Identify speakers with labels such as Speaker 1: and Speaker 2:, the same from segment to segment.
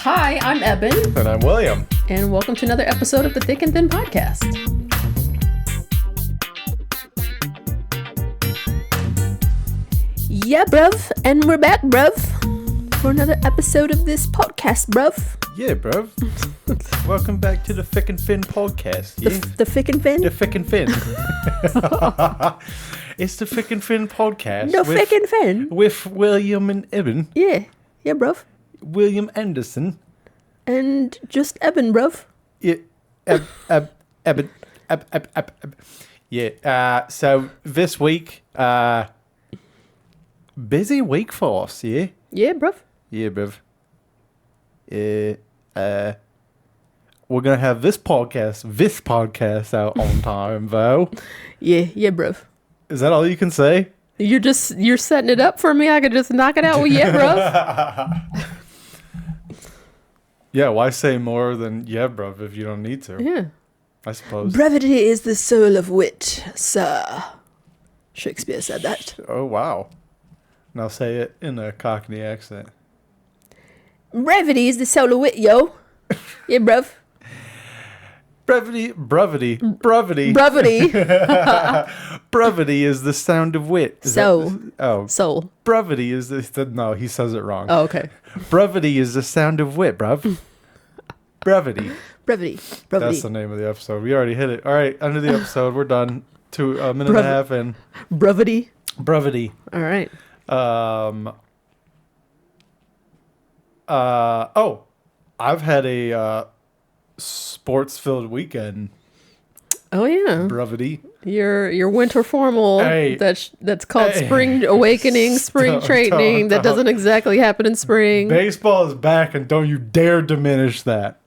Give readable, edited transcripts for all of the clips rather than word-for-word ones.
Speaker 1: Hi, I'm Ebon.
Speaker 2: And I'm William.
Speaker 1: And welcome to another episode of the Thick and Thin Podcast. Yeah, bruv. And we're back, bruv, for another episode of this podcast, bruv.
Speaker 2: Yeah, bruv. Welcome back to the Thick and Thin Podcast. Yeah?
Speaker 1: The Thick and Thin?
Speaker 2: The Thick and Thin. It's the Thick and Thin Podcast.
Speaker 1: The Thick and Thin?
Speaker 2: With William and Ebon.
Speaker 1: Yeah, bruv.
Speaker 2: William Anderson.
Speaker 1: And just Ebon, bruv.
Speaker 2: Yeah, Ebon. Yeah, so this week, busy week for us, yeah?
Speaker 1: Yeah, bruv.
Speaker 2: Yeah, bruv. We're gonna have this podcast out on time, though.
Speaker 1: Yeah, bruv.
Speaker 2: Is that all you can say?
Speaker 1: You're setting it up for me. I could just knock it out with yeah, bruv.
Speaker 2: Yeah, why say more than yeah, bruv, if you don't need to?
Speaker 1: Yeah.
Speaker 2: I suppose.
Speaker 1: Brevity is the soul of wit, sir. Shakespeare said that.
Speaker 2: Oh, wow. Now say it in a Cockney accent.
Speaker 1: Brevity is the soul of wit, yo. Yeah, bruv.
Speaker 2: Brevity.
Speaker 1: Brevity.
Speaker 2: Brevity is the sound of wit.
Speaker 1: Soul.
Speaker 2: Soul. Brevity is the... No, he says it wrong.
Speaker 1: Oh, okay.
Speaker 2: Brevity is the sound of wit, bruv. Brevity.
Speaker 1: Brevity.
Speaker 2: That's the name of the episode. We already hit it. All right, end of the episode. We're done. A minute and a half in.
Speaker 1: Brevity.
Speaker 2: All
Speaker 1: right.
Speaker 2: I've had a sports-filled weekend.
Speaker 1: Oh yeah.
Speaker 2: Brevity.
Speaker 1: Your winter formal that's called spring awakening, spring training that doesn't exactly happen in spring.
Speaker 2: Baseball is back, and don't you dare diminish that.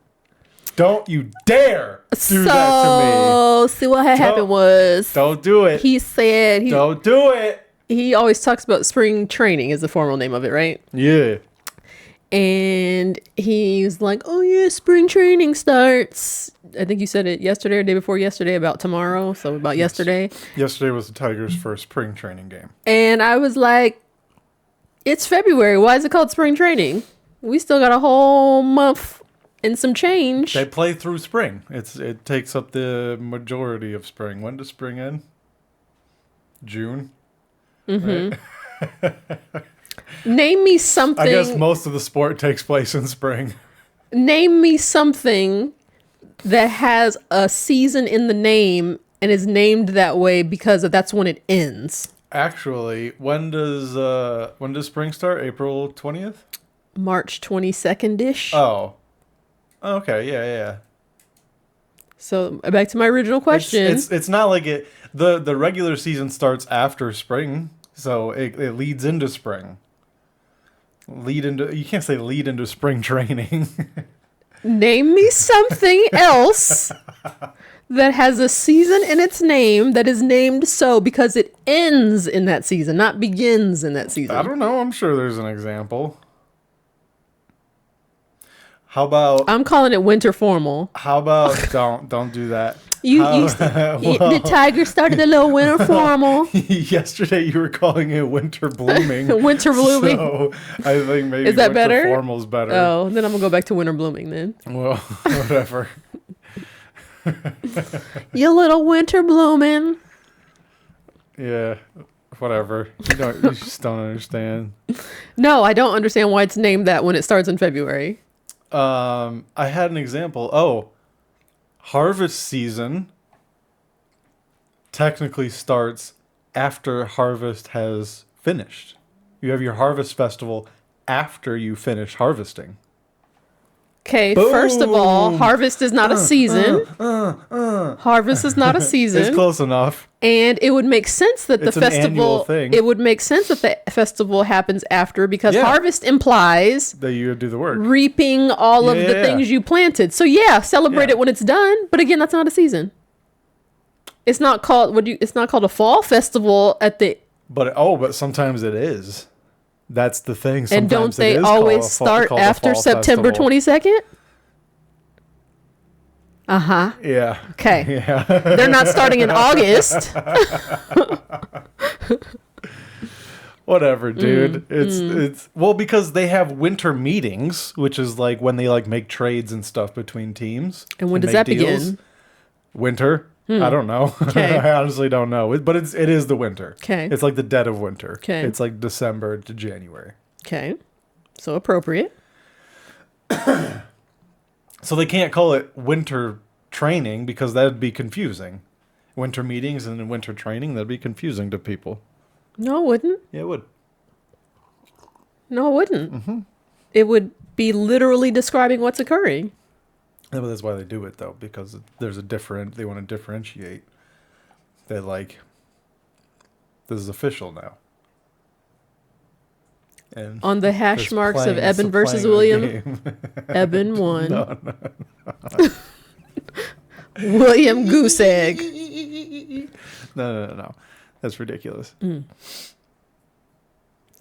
Speaker 2: Don't you dare do that to me.
Speaker 1: See what happened was.
Speaker 2: Don't do it.
Speaker 1: He said
Speaker 2: don't do it.
Speaker 1: He always talks about spring training is the formal name of it, right?
Speaker 2: Yeah.
Speaker 1: And he's like, oh yeah, spring training starts. I think you said it yesterday or day before yesterday about tomorrow. So about yesterday.
Speaker 2: Yesterday was the Tigers' first spring training game.
Speaker 1: And I was like, it's February. Why is it called spring training? We still got a whole month and some change.
Speaker 2: They play through spring. It takes up the majority of spring. When does spring end? June?
Speaker 1: Mm-hmm.
Speaker 2: Right?
Speaker 1: Name me something.
Speaker 2: I guess most of the sport takes place in spring.
Speaker 1: Name me something that has a season in the name and is named that way because that's when it ends.
Speaker 2: Actually, when does spring start? April 20th?
Speaker 1: March 22nd-ish.
Speaker 2: Oh. Okay, yeah.
Speaker 1: So back to my original question.
Speaker 2: It's not like it. The regular season starts after spring, so it leads into spring. You can't say lead into spring training.
Speaker 1: Name me something else that has a season in its name that is named so because it ends in that season, not begins in that season.
Speaker 2: I don't know. I'm sure there's an example. How about...
Speaker 1: I'm calling it winter formal.
Speaker 2: How about... Don't do that.
Speaker 1: The Tigers started a little winter formal.
Speaker 2: Yesterday you were calling it winter blooming.
Speaker 1: Winter blooming.
Speaker 2: So I think maybe
Speaker 1: is that
Speaker 2: winter
Speaker 1: better?
Speaker 2: Formal's better.
Speaker 1: Oh, then I'm gonna go back to winter blooming then.
Speaker 2: Well, whatever.
Speaker 1: You little winter blooming.
Speaker 2: Yeah, whatever. You just don't understand.
Speaker 1: No, I don't understand why it's named that when it starts in February.
Speaker 2: I had an example. Harvest season technically starts after harvest has finished. You have your harvest festival after you finish harvesting.
Speaker 1: Okay, first of all, harvest is not a season. Harvest is not a season.
Speaker 2: It's close enough.
Speaker 1: And it would make sense that the festival. It would make sense that the festival happens after because harvest implies
Speaker 2: that you do the work,
Speaker 1: reaping all of the things you planted. So celebrate it when it's done. But again, that's not a season. It's not called It's not called a fall festival at the.
Speaker 2: But sometimes it is. That's the thing. Sometimes
Speaker 1: and don't they always start after September 22nd? Uh-huh.
Speaker 2: Yeah.
Speaker 1: Okay.
Speaker 2: Yeah.
Speaker 1: They're not starting in August.
Speaker 2: Whatever, dude. It's well, because they have winter meetings, which is like when they like make trades and stuff between teams.
Speaker 1: And when
Speaker 2: to
Speaker 1: does
Speaker 2: make
Speaker 1: that
Speaker 2: deals.
Speaker 1: begin?
Speaker 2: Winter. I don't know.
Speaker 1: Okay.
Speaker 2: I honestly don't know. But it is the winter.
Speaker 1: Okay.
Speaker 2: It's like the dead of winter.
Speaker 1: Okay.
Speaker 2: It's like December to January.
Speaker 1: Okay. So appropriate.
Speaker 2: So they can't call it winter training because that'd be confusing. Winter meetings and winter training, that'd be confusing to people.
Speaker 1: No, it wouldn't.
Speaker 2: Yeah, it would.
Speaker 1: No, it wouldn't. It would be literally describing what's occurring.
Speaker 2: Yeah, but that's why they do it, though, because there's they want to differentiate. They're like, this is official now. And
Speaker 1: On the hash
Speaker 2: there's
Speaker 1: marks of
Speaker 2: playing-
Speaker 1: Ebon
Speaker 2: it's
Speaker 1: versus
Speaker 2: playing a
Speaker 1: William,
Speaker 2: game.
Speaker 1: Ebon won.
Speaker 2: No.
Speaker 1: William Goose Egg.
Speaker 2: No. That's ridiculous.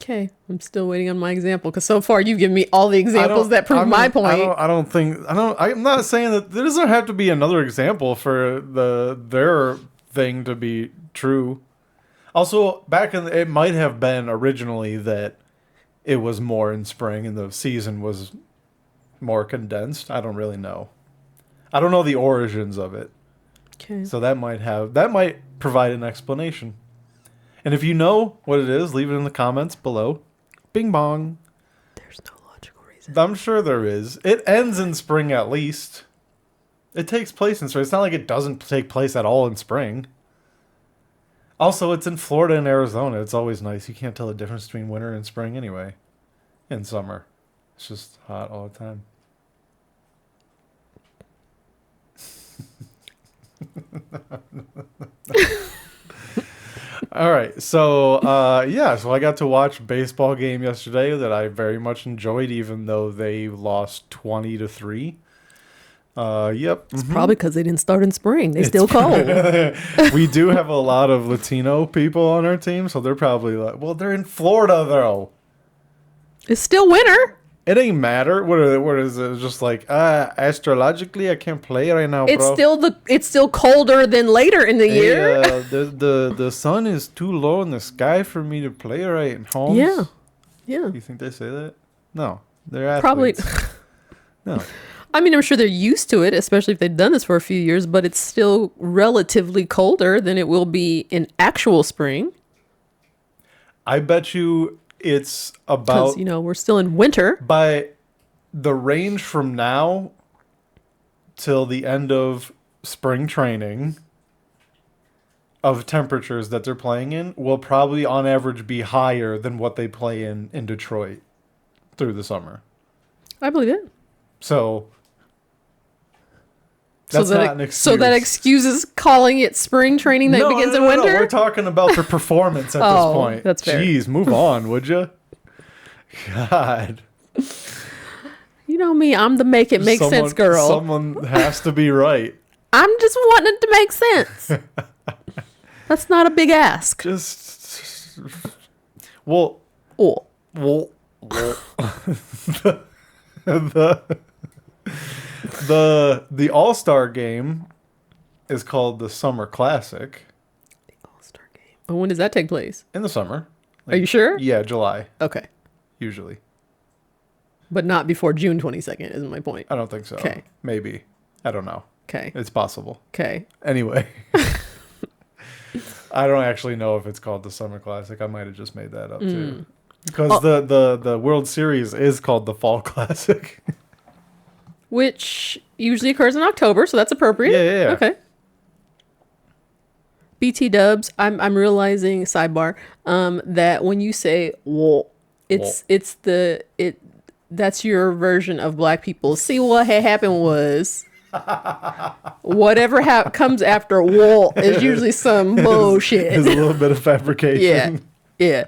Speaker 1: Okay, I'm still waiting on my example because so far you've given me all the examples that prove my point.
Speaker 2: I'm not saying that there doesn't have to be another example for their thing to be true. Also, it might have been originally that it was more in spring and the season was more condensed. I don't really know. I don't know the origins of it.
Speaker 1: Okay.
Speaker 2: So that might provide an explanation. And if you know what it is, leave it in the comments below. Bing bong.
Speaker 1: There's no logical reason.
Speaker 2: I'm sure there is. It ends in spring at least. It takes place in spring. It's not like it doesn't take place at all in spring. Also, it's in Florida and Arizona. It's always nice. You can't tell the difference between winter and spring anyway. In summer. It's just hot all the time. All right, so so I got to watch a baseball game yesterday that I very much enjoyed, even though they lost 20-3. Yep,
Speaker 1: It's probably because they didn't start in spring. They still cold.
Speaker 2: we do have a lot of Latino people on our team, so they're probably like, well, they're in Florida though.
Speaker 1: It's still winter.
Speaker 2: It ain't matter. What is it? Just like astrologically, I can't play right now,
Speaker 1: It's
Speaker 2: bro.
Speaker 1: it's still colder than later in the year.
Speaker 2: The sun is too low in the sky for me to play right in home.
Speaker 1: Yeah.
Speaker 2: You think they say that? No, they're athletes.
Speaker 1: Probably.
Speaker 2: No.
Speaker 1: I mean, I'm sure they're used to it, especially if they've done this for a few years, but it's still relatively colder than it will be in actual spring.
Speaker 2: I bet you it's about,
Speaker 1: Because, we're still in winter.
Speaker 2: by the range from now till the end of spring training of temperatures that they're playing in will probably on average be higher than what they play in Detroit through the summer.
Speaker 1: I believe it.
Speaker 2: So that's not an excuse.
Speaker 1: So that excuses calling it spring training that begins in winter?
Speaker 2: No, we're talking about their performance at this point.
Speaker 1: That's fair.
Speaker 2: Jeez, move on, would you? God.
Speaker 1: You know me, I'm the make it make sense girl.
Speaker 2: Someone has to be right.
Speaker 1: I'm just wanting it to make sense. That's not a big ask.
Speaker 2: Just well,
Speaker 1: Oh.
Speaker 2: the All-Star game is called the Summer Classic.
Speaker 1: The All-Star game. And when does that take place?
Speaker 2: In the summer.
Speaker 1: Are you sure?
Speaker 2: Yeah, July,
Speaker 1: Okay.
Speaker 2: usually.
Speaker 1: But not before June 22nd, isn't my point.
Speaker 2: I don't think so.
Speaker 1: Okay.
Speaker 2: Maybe. I don't know.
Speaker 1: Okay.
Speaker 2: It's possible.
Speaker 1: Okay.
Speaker 2: Anyway. I don't actually know if it's called the Summer Classic. I might have just made that up too. Because the World Series is called the Fall Classic.
Speaker 1: Which usually occurs in October, so that's appropriate.
Speaker 2: Yeah.
Speaker 1: Okay. BT dubs, I'm realizing, sidebar, that when you say "whoa," that's your version of black people. See, what had happened was whatever comes after "whoa" is usually some bullshit.
Speaker 2: There's a little bit of fabrication.
Speaker 1: Yeah.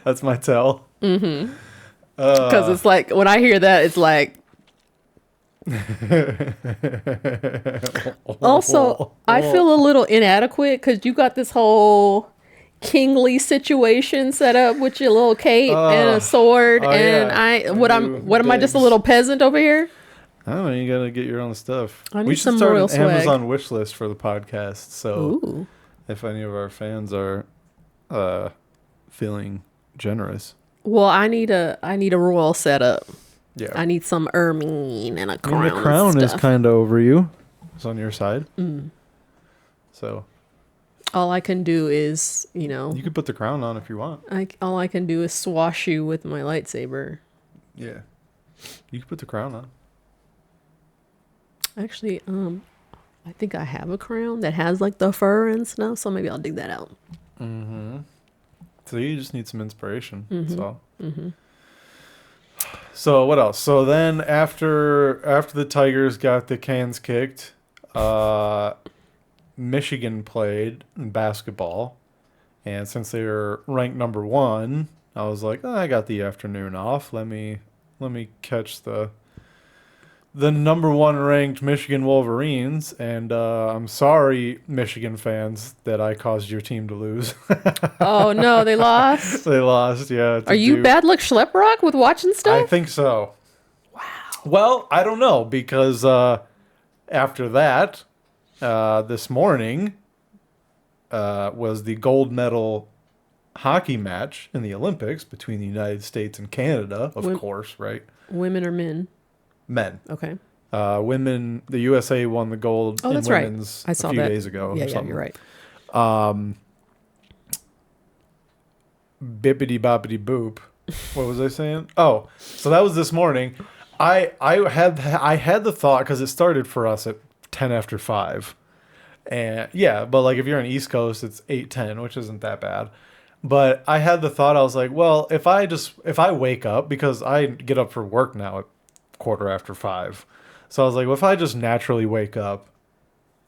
Speaker 2: That's my tell.
Speaker 1: Mm-hmm. Because it's like, when I hear that, it's like. Also, I feel a little inadequate because you got this whole kingly situation set up with your little cape and a sword, and
Speaker 2: yeah.
Speaker 1: what am I, just a little peasant over here?
Speaker 2: I don't know. You gotta get your own stuff.
Speaker 1: I need
Speaker 2: We should
Speaker 1: some
Speaker 2: start
Speaker 1: royal
Speaker 2: an
Speaker 1: swag.
Speaker 2: Amazon wish list for the podcast. So
Speaker 1: Ooh.
Speaker 2: if any of our fans are feeling generous.
Speaker 1: Well, I need a royal setup.
Speaker 2: Yeah.
Speaker 1: I need some ermine and a
Speaker 2: I
Speaker 1: crown.
Speaker 2: mean, the crown
Speaker 1: and
Speaker 2: is
Speaker 1: stuff.
Speaker 2: kind of over you. It's on your side. So
Speaker 1: All I can do is,
Speaker 2: you could put the crown on if you want.
Speaker 1: all I can do is swash you with my lightsaber.
Speaker 2: Yeah. You could put the crown on.
Speaker 1: Actually, I think I have a crown that has like the fur and stuff, so maybe I'll dig that out.
Speaker 2: Mm-hmm. So you just need some inspiration. That's all.
Speaker 1: Mm-hmm.
Speaker 2: So what else? So then after the Tigers got the cans kicked, Michigan played in basketball, and since they were ranked number 1, I was like, I got the afternoon off. Let me catch the number 1 ranked Michigan Wolverines, and I'm sorry, Michigan fans, that I caused your team to lose.
Speaker 1: Oh no, they lost.
Speaker 2: They lost, yeah.
Speaker 1: Are you bad luck Schleprock with watching stuff?
Speaker 2: I think so. Wow. Well, I don't know, because after that, this morning was the gold medal hockey match in the Olympics between the United States and Canada, of course, right?
Speaker 1: Women or men?
Speaker 2: Men.
Speaker 1: Okay.
Speaker 2: Women, the USA won the gold in
Speaker 1: that's right.
Speaker 2: women's
Speaker 1: I saw
Speaker 2: a few
Speaker 1: that.
Speaker 2: days ago.
Speaker 1: Yeah,
Speaker 2: or something.
Speaker 1: you're right.
Speaker 2: Bippity boppity boop. What was I saying? Oh, so that was this morning. I had the thought, because it started for us at 10 after 5. And yeah, but like if you're on East Coast, it's 8:10, which isn't that bad. But I had the thought, I was like, well, if I wake up, because I get up for work now at 5:15. So I was like, well, if I just naturally wake up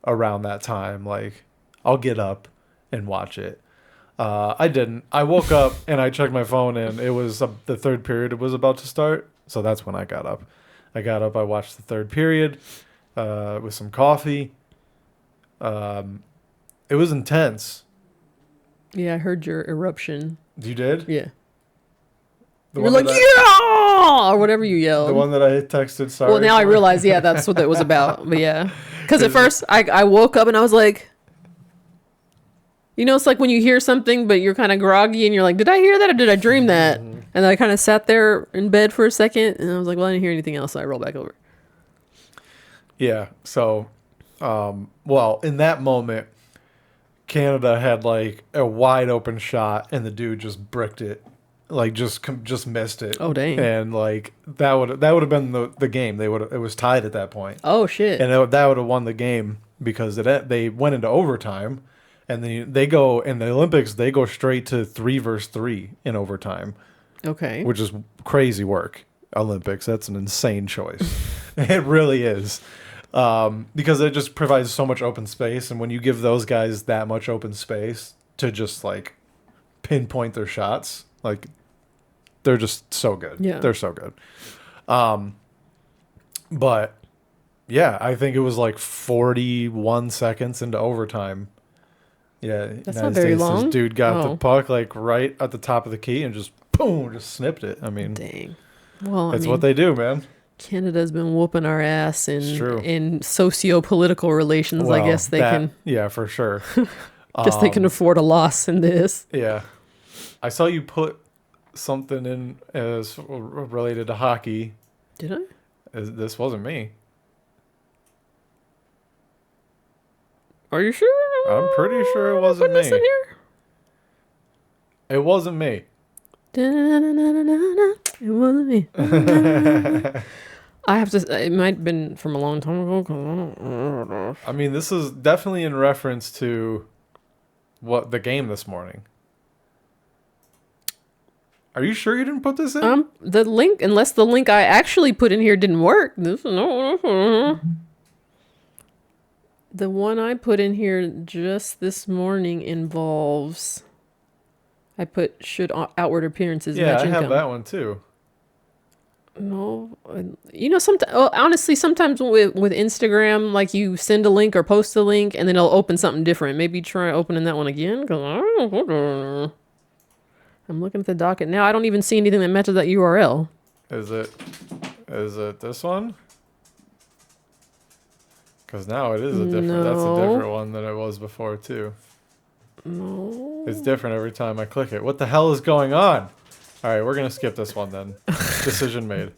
Speaker 2: around that time, like I'll get up and watch it. I didn't. I woke up and I checked my phone, and it was the third period was about to start. So that's when I got up. I watched the third period with some coffee. It was intense.
Speaker 1: Yeah, I heard your eruption.
Speaker 2: You did?
Speaker 1: Yeah.
Speaker 2: The
Speaker 1: You were
Speaker 2: one
Speaker 1: like,
Speaker 2: that
Speaker 1: yeah! Or whatever you yelled.
Speaker 2: The one that I texted, sorry.
Speaker 1: Well, now I realize, yeah, that's what that was about. But yeah. Because at first, I woke up and I was like, it's like when you hear something, but you're kind of groggy and you're like, did I hear that or did I dream that?
Speaker 2: Mm-hmm.
Speaker 1: And I kind of sat there in bed for a second and I was like, well, I didn't hear anything else. So I rolled back over.
Speaker 2: Yeah. So, well, in that moment, Canada had like a wide open shot and the dude just bricked it. Like just missed it.
Speaker 1: Oh, dang.
Speaker 2: And like that would have been the game. It was tied at that point.
Speaker 1: Oh, shit.
Speaker 2: And that would have won the game, because they went into overtime. And then they go in the Olympics. They go straight to 3 versus 3 in overtime.
Speaker 1: Okay.
Speaker 2: Which is crazy work. Olympics. That's an insane choice. It really is, because it just provides so much open space. And when you give those guys that much open space to just like pinpoint their shots, like they're just so good.
Speaker 1: Yeah,
Speaker 2: they're so good. But yeah, I think it was like 41 seconds into overtime. Yeah,
Speaker 1: that's not very long.
Speaker 2: This dude got the puck like right at the top of the key and just boom, just snipped it. I mean,
Speaker 1: dang. Well,
Speaker 2: that's what they do, man.
Speaker 1: Canada's been whooping our ass in socio-political relations. Well, I guess they can.
Speaker 2: Yeah, for sure.
Speaker 1: Guess they can afford a loss in this.
Speaker 2: Yeah, I saw you put something in as related to hockey.
Speaker 1: Did I?
Speaker 2: This wasn't me.
Speaker 1: Are you sure?
Speaker 2: I'm pretty sure it wasn't me.
Speaker 1: This in here?
Speaker 2: It wasn't me.
Speaker 1: It wasn't me. I have to. It might have been from a long time ago.
Speaker 2: I mean, this is definitely in reference to what the game this morning. Are you sure you didn't put this in?
Speaker 1: The link, unless the link I actually put in here didn't work. The one I put in here just this morning involves. I put should outward appearances match income.
Speaker 2: Yeah, I have that one too.
Speaker 1: No, honestly, sometimes with Instagram, like you send a link or post a link, and then it'll open something different. Maybe try opening that one again. Cause I'm looking at the docket now. I don't even see anything that matches that URL.
Speaker 2: Is it this one? Because now it is a different. No. That's a different one than it was before too.
Speaker 1: No.
Speaker 2: It's different every time I click it. What the hell is going on? All right, we're gonna skip this one then. Decision made.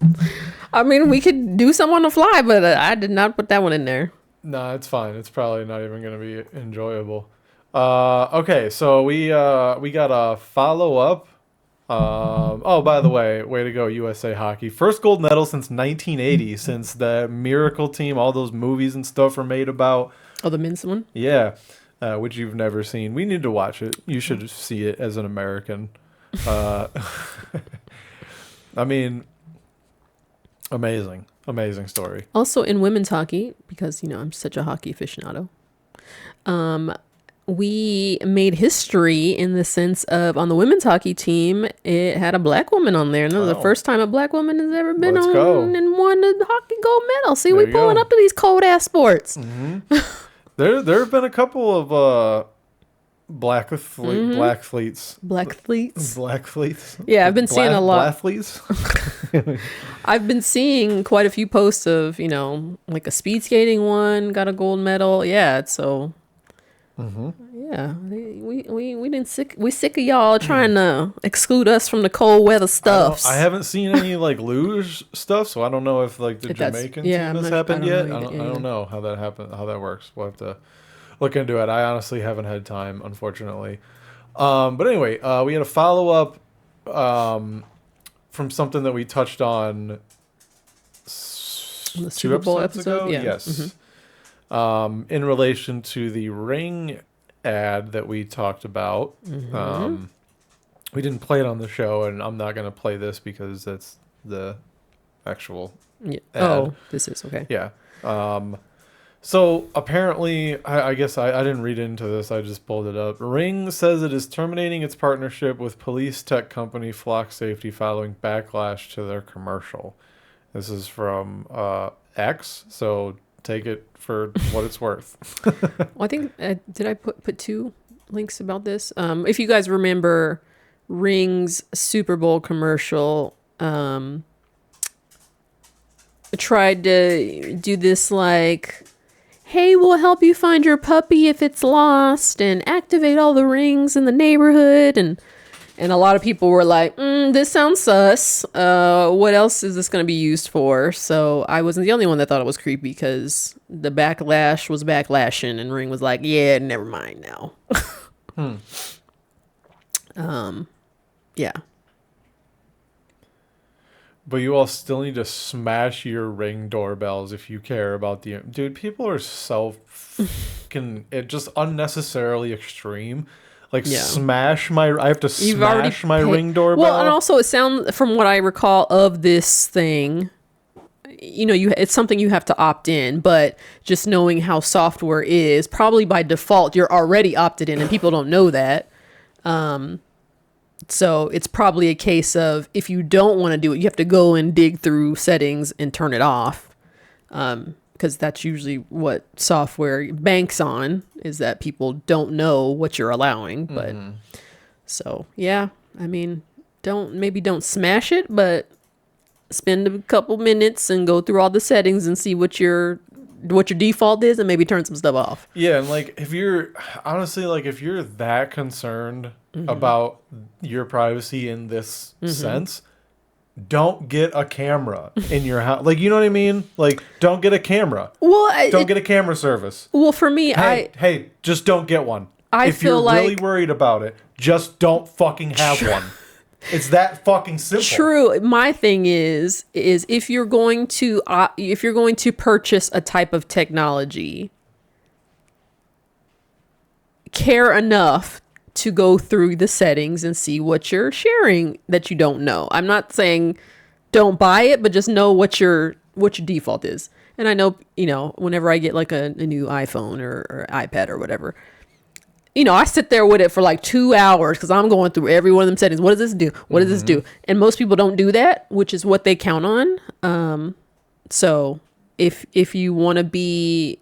Speaker 1: I mean, we could do some on the fly, but I did not put that one in there.
Speaker 2: Nah, it's fine. It's probably not even gonna be enjoyable. Okay, so we got a follow up. Oh, by the way to go USA Hockey! First gold medal since 1980, since the Miracle Team, all those movies and stuff are made about.
Speaker 1: Oh, the men's one.
Speaker 2: Yeah, which you've never seen. We need to watch it. You should see it as an American. I mean, amazing story.
Speaker 1: Also in women's hockey, because I'm such a hockey aficionado. We made history in the sense of on the women's hockey team, it had a black woman on there. And that was the first time a black woman has ever been on and won a hockey gold medal. See, we pulling up to these cold ass sports.
Speaker 2: Mm-hmm. There have been a couple of black fleets.
Speaker 1: Yeah, I've been seeing a lot.
Speaker 2: Black fleets.
Speaker 1: I've been seeing quite a few posts of like a speed skating one got a gold medal. Yeah, so.
Speaker 2: Mm-hmm.
Speaker 1: Yeah, we sick of y'all trying to exclude us from the cold weather stuffs.
Speaker 2: I haven't seen any like luge stuff, so I don't know if like the Jamaican team has happened yet. I don't know how that happened, how that works. We'll have to look into it. I honestly haven't had time, unfortunately. But anyway, we had a follow up from something that we touched on
Speaker 1: the Super Bowl episode.
Speaker 2: Ago.
Speaker 1: Yeah.
Speaker 2: Yes.
Speaker 1: Mm-hmm.
Speaker 2: In relation to the Ring ad that we talked about.
Speaker 1: Mm-hmm.
Speaker 2: We didn't play it on the show, and I'm not going to play this because that's the actual ad.
Speaker 1: Oh, this is okay.
Speaker 2: Yeah. So apparently, I guess I didn't read into this. I just pulled it up. Ring says it is terminating its partnership with police tech company Flock Safety following backlash to their commercial. This is from X, so take it for what it's worth.
Speaker 1: Well, I think did I put two links about this? If you guys remember Ring's Super Bowl commercial, tried to do this like, hey, we'll help you find your puppy if it's lost and activate all the rings in the neighborhood. And a lot of people were like, this sounds sus. What else is this going to be used for? So I wasn't the only one that thought it was creepy because the backlash was backlashing and Ring was like, yeah, never mind now. Yeah.
Speaker 2: But you all still need to smash your Ring doorbells if you care about the... Dude, people are so fucking... just unnecessarily extreme. Like, smash my... I have to smash my Ring doorbell?
Speaker 1: Well, and also it sounds, from what I recall of this thing, it's something you have to opt in, but just knowing how software is, probably by default, you're already opted in and people don't know that. So it's probably a case of if you don't want to do it, you have to go and dig through settings and turn it off. Because that's usually what software banks on, is that people don't know what you're allowing. But so, yeah, I mean, don't smash it, but spend a couple minutes and go through all the settings and see what your default is and maybe turn some stuff off.
Speaker 2: Yeah, and like if you're that concerned about your privacy in this sense, don't get a camera in your house. Like, you know what I mean? Like, don't get a camera.
Speaker 1: Well,
Speaker 2: don't get a camera service.
Speaker 1: Well, for me,
Speaker 2: hey, just don't get one. If
Speaker 1: feel
Speaker 2: you're really worried about it, just don't fucking have one. It's that fucking simple.
Speaker 1: True. My thing is if you're going to purchase a type of technology, care enough to go through the settings and see what you're sharing that you don't know. I'm not saying don't buy it, but just know what your default is. And I know, whenever I get like a new iPhone or iPad or whatever, I sit there with it for like 2 hours because I'm going through every one of them settings. What does this do? What does this do? And most people don't do that, which is what they count on. So if you want to be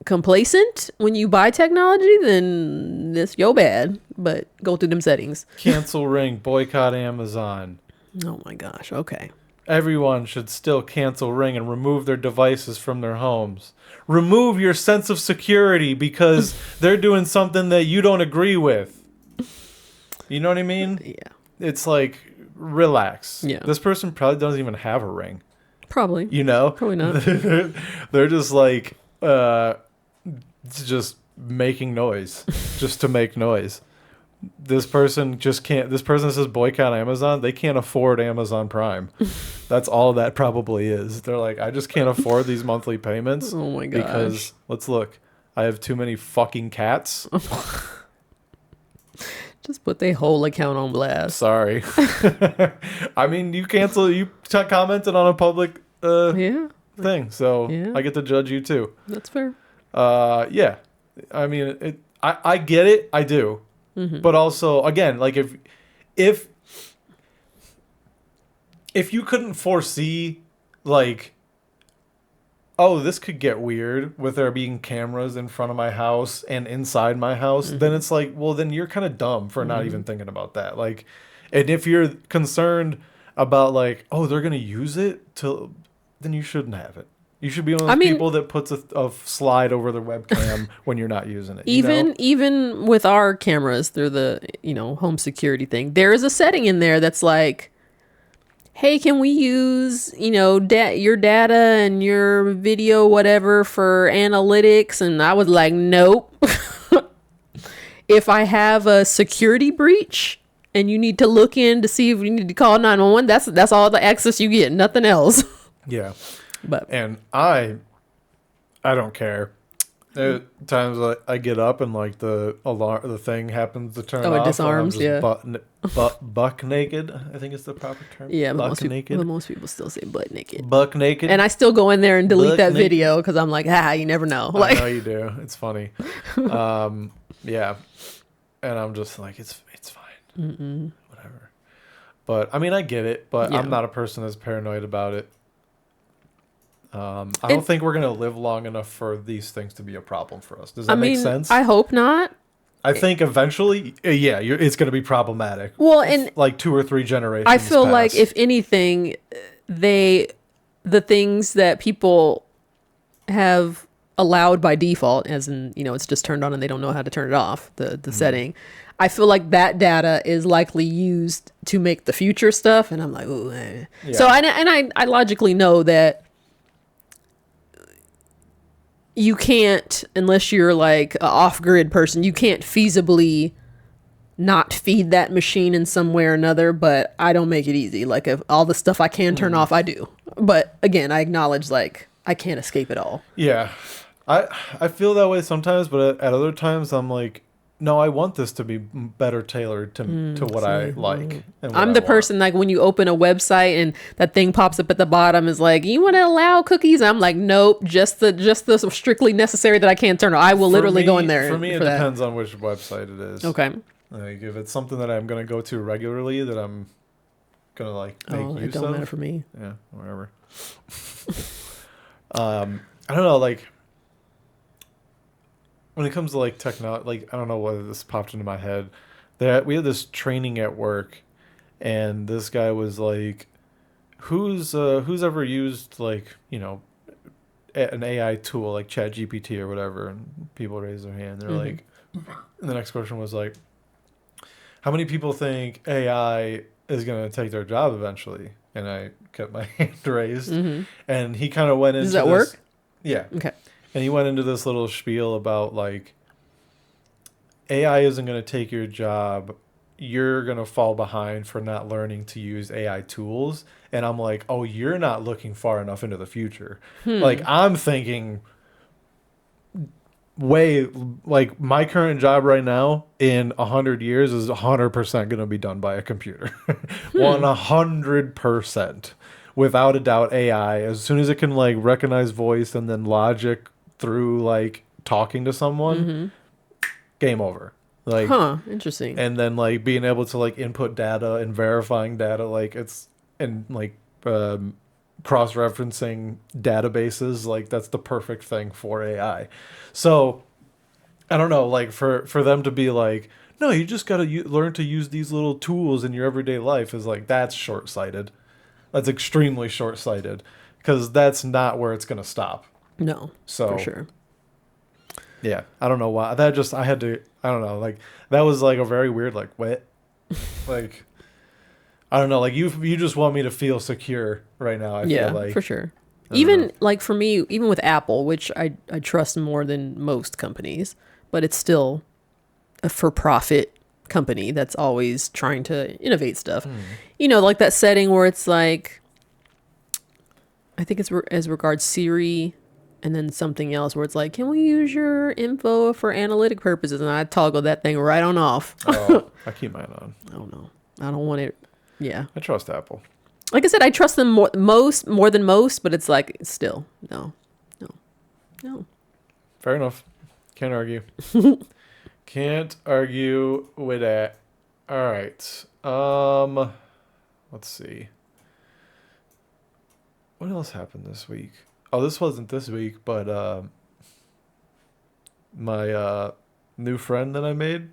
Speaker 1: complacent when you buy technology, then this yo bad, but go through them settings.
Speaker 2: Cancel Ring, boycott Amazon.
Speaker 1: Oh my gosh. Okay.
Speaker 2: Everyone should still cancel Ring and remove their devices from their homes. Remove your sense of security because they're doing something that you don't agree with. You know what I mean?
Speaker 1: Yeah.
Speaker 2: It's like, relax.
Speaker 1: Yeah.
Speaker 2: This person probably doesn't even have a ring.
Speaker 1: Probably.
Speaker 2: You know?
Speaker 1: Probably not.
Speaker 2: They're just like, just making noise just to make noise. This person just can't. This person says boycott Amazon. They can't afford Amazon Prime. That's all that probably is. They're like, I just can't afford these monthly payments.
Speaker 1: Oh my gosh.
Speaker 2: Because let's look. I have too many fucking cats.
Speaker 1: Just put their whole account on blast.
Speaker 2: Sorry. I mean, you commented on a public
Speaker 1: Yeah.
Speaker 2: thing, so
Speaker 1: Yeah.
Speaker 2: I get to judge you too.
Speaker 1: That's fair.
Speaker 2: Yeah. I mean, I get it. I do.
Speaker 1: Mm-hmm.
Speaker 2: But also, again, like if you couldn't foresee, like, oh, this could get weird with there being cameras in front of my house and inside my house, then it's like, well, then you're kind of dumb for not even thinking about that. Like, and if you're concerned about like, oh, they're gonna use it then you shouldn't have it. You should be one of those people that puts a slide over their webcam when you're not using it.
Speaker 1: Even with our cameras through the home security thing, there is a setting in there that's like, hey, can we use your data and your video whatever for analytics? And I was like, nope. If I have a security breach and you need to look in to see if you need to call 911, that's all the access you get, nothing else.
Speaker 2: Yeah.
Speaker 1: But
Speaker 2: And I don't care. There are times I get up and like the thing happens to turn off.
Speaker 1: it disarms.
Speaker 2: And I'm
Speaker 1: Yeah.
Speaker 2: just buck naked. I think it's the proper term.
Speaker 1: Yeah, but
Speaker 2: buck naked.
Speaker 1: most people still say butt naked.
Speaker 2: Buck naked.
Speaker 1: And I still go in there and delete
Speaker 2: Butt
Speaker 1: that
Speaker 2: naked.
Speaker 1: video because I'm like, you never know.
Speaker 2: I
Speaker 1: Like,
Speaker 2: know you do. It's funny. Yeah. And I'm just like, it's fine. Whatever. But I mean, I get it. But
Speaker 1: Yeah.
Speaker 2: I'm not a person that's paranoid about it. I don't think we're gonna live long enough for these things to be a problem for us. Does that make sense?
Speaker 1: I hope not.
Speaker 2: I think eventually, it's gonna be problematic.
Speaker 1: Well, and
Speaker 2: Like 2 or 3 generations.
Speaker 1: I feel like
Speaker 2: pass.
Speaker 1: if anything, the things that people have allowed by default, as in, it's just turned on and they don't know how to turn it off, the setting. I feel like that data is likely used to make the future stuff. And I'm like, ooh.
Speaker 2: Yeah.
Speaker 1: So, I logically know that you can't, unless you're like an off-grid person, you can't feasibly not feed that machine in some way or another, but I don't make it easy. Like, if all the stuff I can turn off, I do. But again, I acknowledge, like, I can't escape it all.
Speaker 2: Yeah, I feel that way sometimes, but at other times I'm like, no, I want this to be better tailored to what I like. And what
Speaker 1: I'm
Speaker 2: I
Speaker 1: the
Speaker 2: want.
Speaker 1: person, like, when you open a website and that thing pops up at the bottom is like, you want to allow cookies? I'm like, nope, just the strictly necessary that I can't turn on. I will literally go in there.
Speaker 2: For me, it
Speaker 1: that.
Speaker 2: depends on which website it is.
Speaker 1: Okay.
Speaker 2: Like if it's something that I'm gonna go to regularly, that I'm gonna like make use of.
Speaker 1: It don't matter for me.
Speaker 2: Yeah, whatever. I don't know, like when it comes to like technology, like I don't know whether this popped into my head. That we had this training at work, and this guy was like, "Who's ever used like an AI tool like ChatGPT or whatever?" And people raise their hand. They're like, and the next question was like, "How many people think AI is gonna take their job eventually?" And I kept my hand raised, and he kind of went into
Speaker 1: Does that
Speaker 2: this,
Speaker 1: work?
Speaker 2: Yeah.
Speaker 1: Okay.
Speaker 2: And he went into this little spiel about like AI isn't going to take your job. You're going to fall behind for not learning to use AI tools. And I'm like, oh, you're not looking far enough into the future. Like I'm thinking way like my current job right now in 100 years is 100% going to be done by a computer. 100%. Without a doubt, AI, as soon as it can like recognize voice and then logic through like talking to someone, game over. Like,
Speaker 1: interesting.
Speaker 2: and then like being able to like input data and verifying data, like it's and like cross-referencing databases, like that's the perfect thing for AI. So I don't know, like for them to be like, no, you just got to learn to use these little tools in your everyday life is like, that's short-sighted. That's extremely short-sighted because that's not where it's going to stop.
Speaker 1: No,
Speaker 2: So,
Speaker 1: for sure.
Speaker 2: yeah, I don't know why. I had to, I don't know, like, that was like a very weird, like, what? Like, I don't know, like, you just want me to feel secure right now, I feel
Speaker 1: Yeah,
Speaker 2: like.
Speaker 1: for sure.
Speaker 2: I don't know.
Speaker 1: Even like for me, even with Apple, which I trust more than most companies, but it's still a for-profit company that's always trying to innovate stuff. You know, like that setting where it's like, I think it's as regards Siri and then something else where it's like, can we use your info for analytic purposes? And I toggle that thing right on off.
Speaker 2: Oh, I keep mine on.
Speaker 1: Oh no, I don't want it. Yeah.
Speaker 2: I trust Apple.
Speaker 1: Like I said, I trust them more than most, but it's like, still, no, no, no.
Speaker 2: Fair enough. Can't argue. Can't argue with that. All right. Let's see. What else happened this week? Oh, this wasn't this week, but my new friend that I made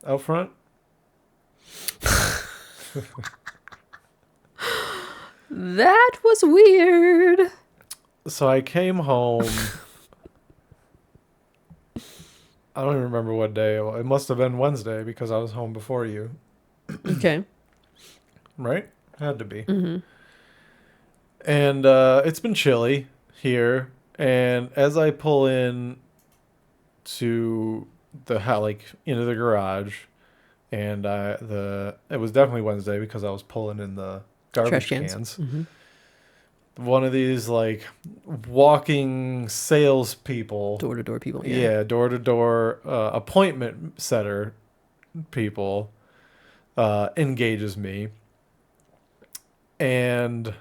Speaker 2: out front.
Speaker 1: That was weird.
Speaker 2: So I came home. I don't even remember what day. It must have been Wednesday because I was home before you.
Speaker 1: Okay.
Speaker 2: Right? Had to be.
Speaker 1: Mm-hmm.
Speaker 2: And it's been chilly here. And as I pull in to the like into the garage, and it was definitely Wednesday because I was pulling in the garbage
Speaker 1: Trash cans.
Speaker 2: cans.
Speaker 1: Mm-hmm.
Speaker 2: One of these like walking salespeople,
Speaker 1: Door to door people.
Speaker 2: yeah, door to door appointment setter people engages me, and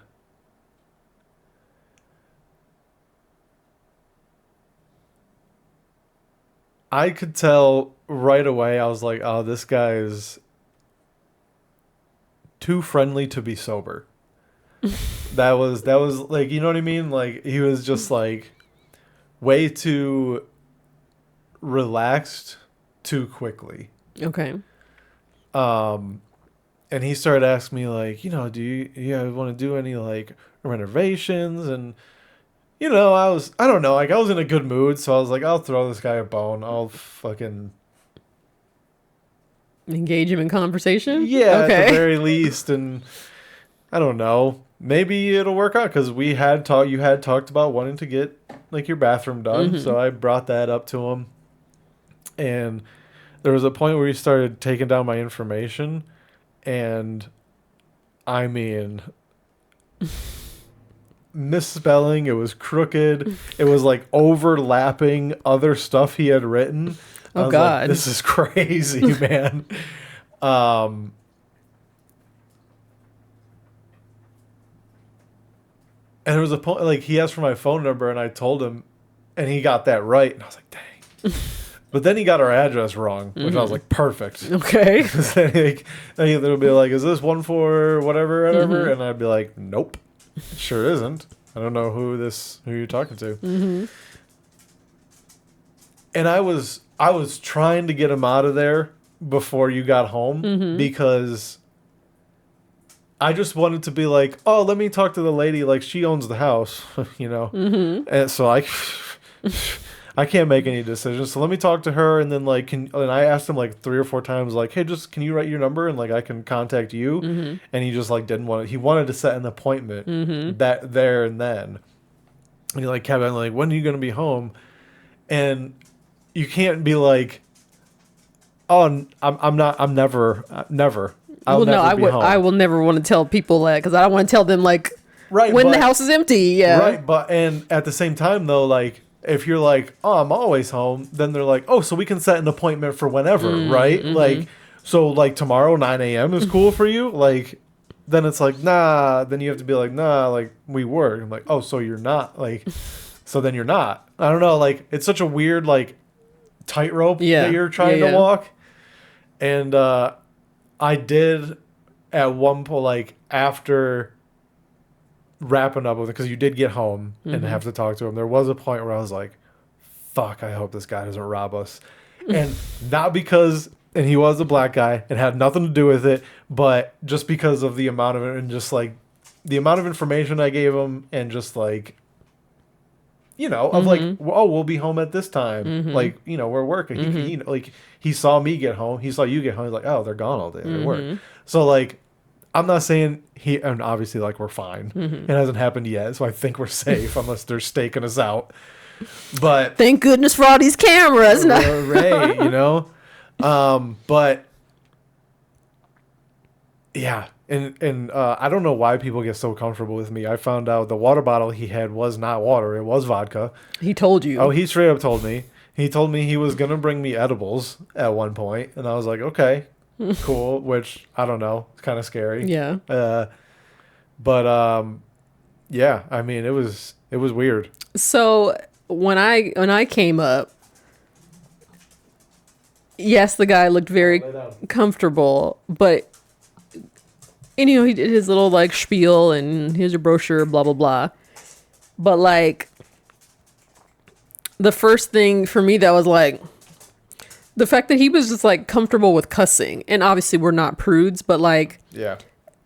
Speaker 2: I could tell right away. I was like, "Oh, this guy is too friendly to be sober." That was like, you know what I mean? Like he was just like way too relaxed too quickly.
Speaker 1: Okay.
Speaker 2: And he started asking me like, do you want to do any like renovations? And I don't know, like I was in a good mood, so I was like, I'll throw this guy a bone. I'll fucking
Speaker 1: Engage him in conversation.
Speaker 2: yeah,
Speaker 1: Okay.
Speaker 2: at the very least. And I don't know, maybe it'll work out because you had talked about wanting to get like your bathroom done, so I brought that up to him. And there was a point where he started taking down my information, and I mean, misspelling, it was crooked, it was like overlapping other stuff he had written. I
Speaker 1: Oh
Speaker 2: was
Speaker 1: God.
Speaker 2: like, this is crazy, man. And there was a point like he asked for my phone number, and I told him, and he got that right, and I was like, dang. But then he got our address wrong, which I was like, perfect.
Speaker 1: Okay.
Speaker 2: Like, they'll be like, is this one for whatever, whatever? And I'd be like, nope, it sure isn't. I don't know who you're talking to. And I was trying to get him out of there before you got home because I just wanted to be like, oh, let me talk to the lady, like she owns the house, And so I can't make any decisions. So let me talk to her, and then like, and I asked him like 3 or 4 times, like, hey, just can you write your number and like I can contact you? And he just like didn't want it. He wanted to set an appointment that there and then. And he like kept on like, when are you gonna be home? And you can't be like, oh, I'm never. I'll
Speaker 1: Well, no,
Speaker 2: never be home.
Speaker 1: I will never want to tell people that because I don't want to tell them like
Speaker 2: Right,
Speaker 1: when
Speaker 2: but-
Speaker 1: the house is empty. Yeah.
Speaker 2: Right, but and at the same time though, like if you're like, oh, I'm always home, then they're like, oh, so we can set an appointment for whenever, right? Like, so like tomorrow 9 a.m. is cool for you? Like, then it's like, nah. Then you have to be like, nah, like we work. I'm like, oh, so you're not like, so then you're not. I don't know. Like, it's such a weird like tightrope that you're trying to walk. And I did at one point, like after wrapping up with it, because you did get home and have to talk to him, there was a point where I was like, fuck, I hope this guy doesn't rob us. And not because and he was a black guy. It had nothing to do with it, but just because of the amount of it and just like the amount of information I gave him, and just like, you know, of like, oh, we'll be home at this time. Like, you know, we're working. He like, he saw me get home. He saw you get home. He's like, oh, they're gone all day. They work. So like, I'm not saying and obviously like we're fine. It hasn't happened yet, so I think we're safe unless they're staking us out. But
Speaker 1: thank goodness for all these cameras.
Speaker 2: Right, you know. But yeah, and I don't know why people get so comfortable with me. I found out the water bottle he had was not water; it was vodka.
Speaker 1: He told you.
Speaker 2: Oh, he straight up told me. He told me he was gonna bring me edibles at one point, and I was like, okay, cool. Which I don't know, it's kind of scary.
Speaker 1: Yeah.
Speaker 2: But yeah. I mean, it was weird.
Speaker 1: So when I came up, yes, the guy looked very comfortable, but. And, you know, he did his little, like, spiel, and here's your brochure, blah, blah, blah. But, like, the first thing for me that was, like, the fact that he was just, like, comfortable with cussing. And obviously we're not prudes, but, like,
Speaker 2: yeah,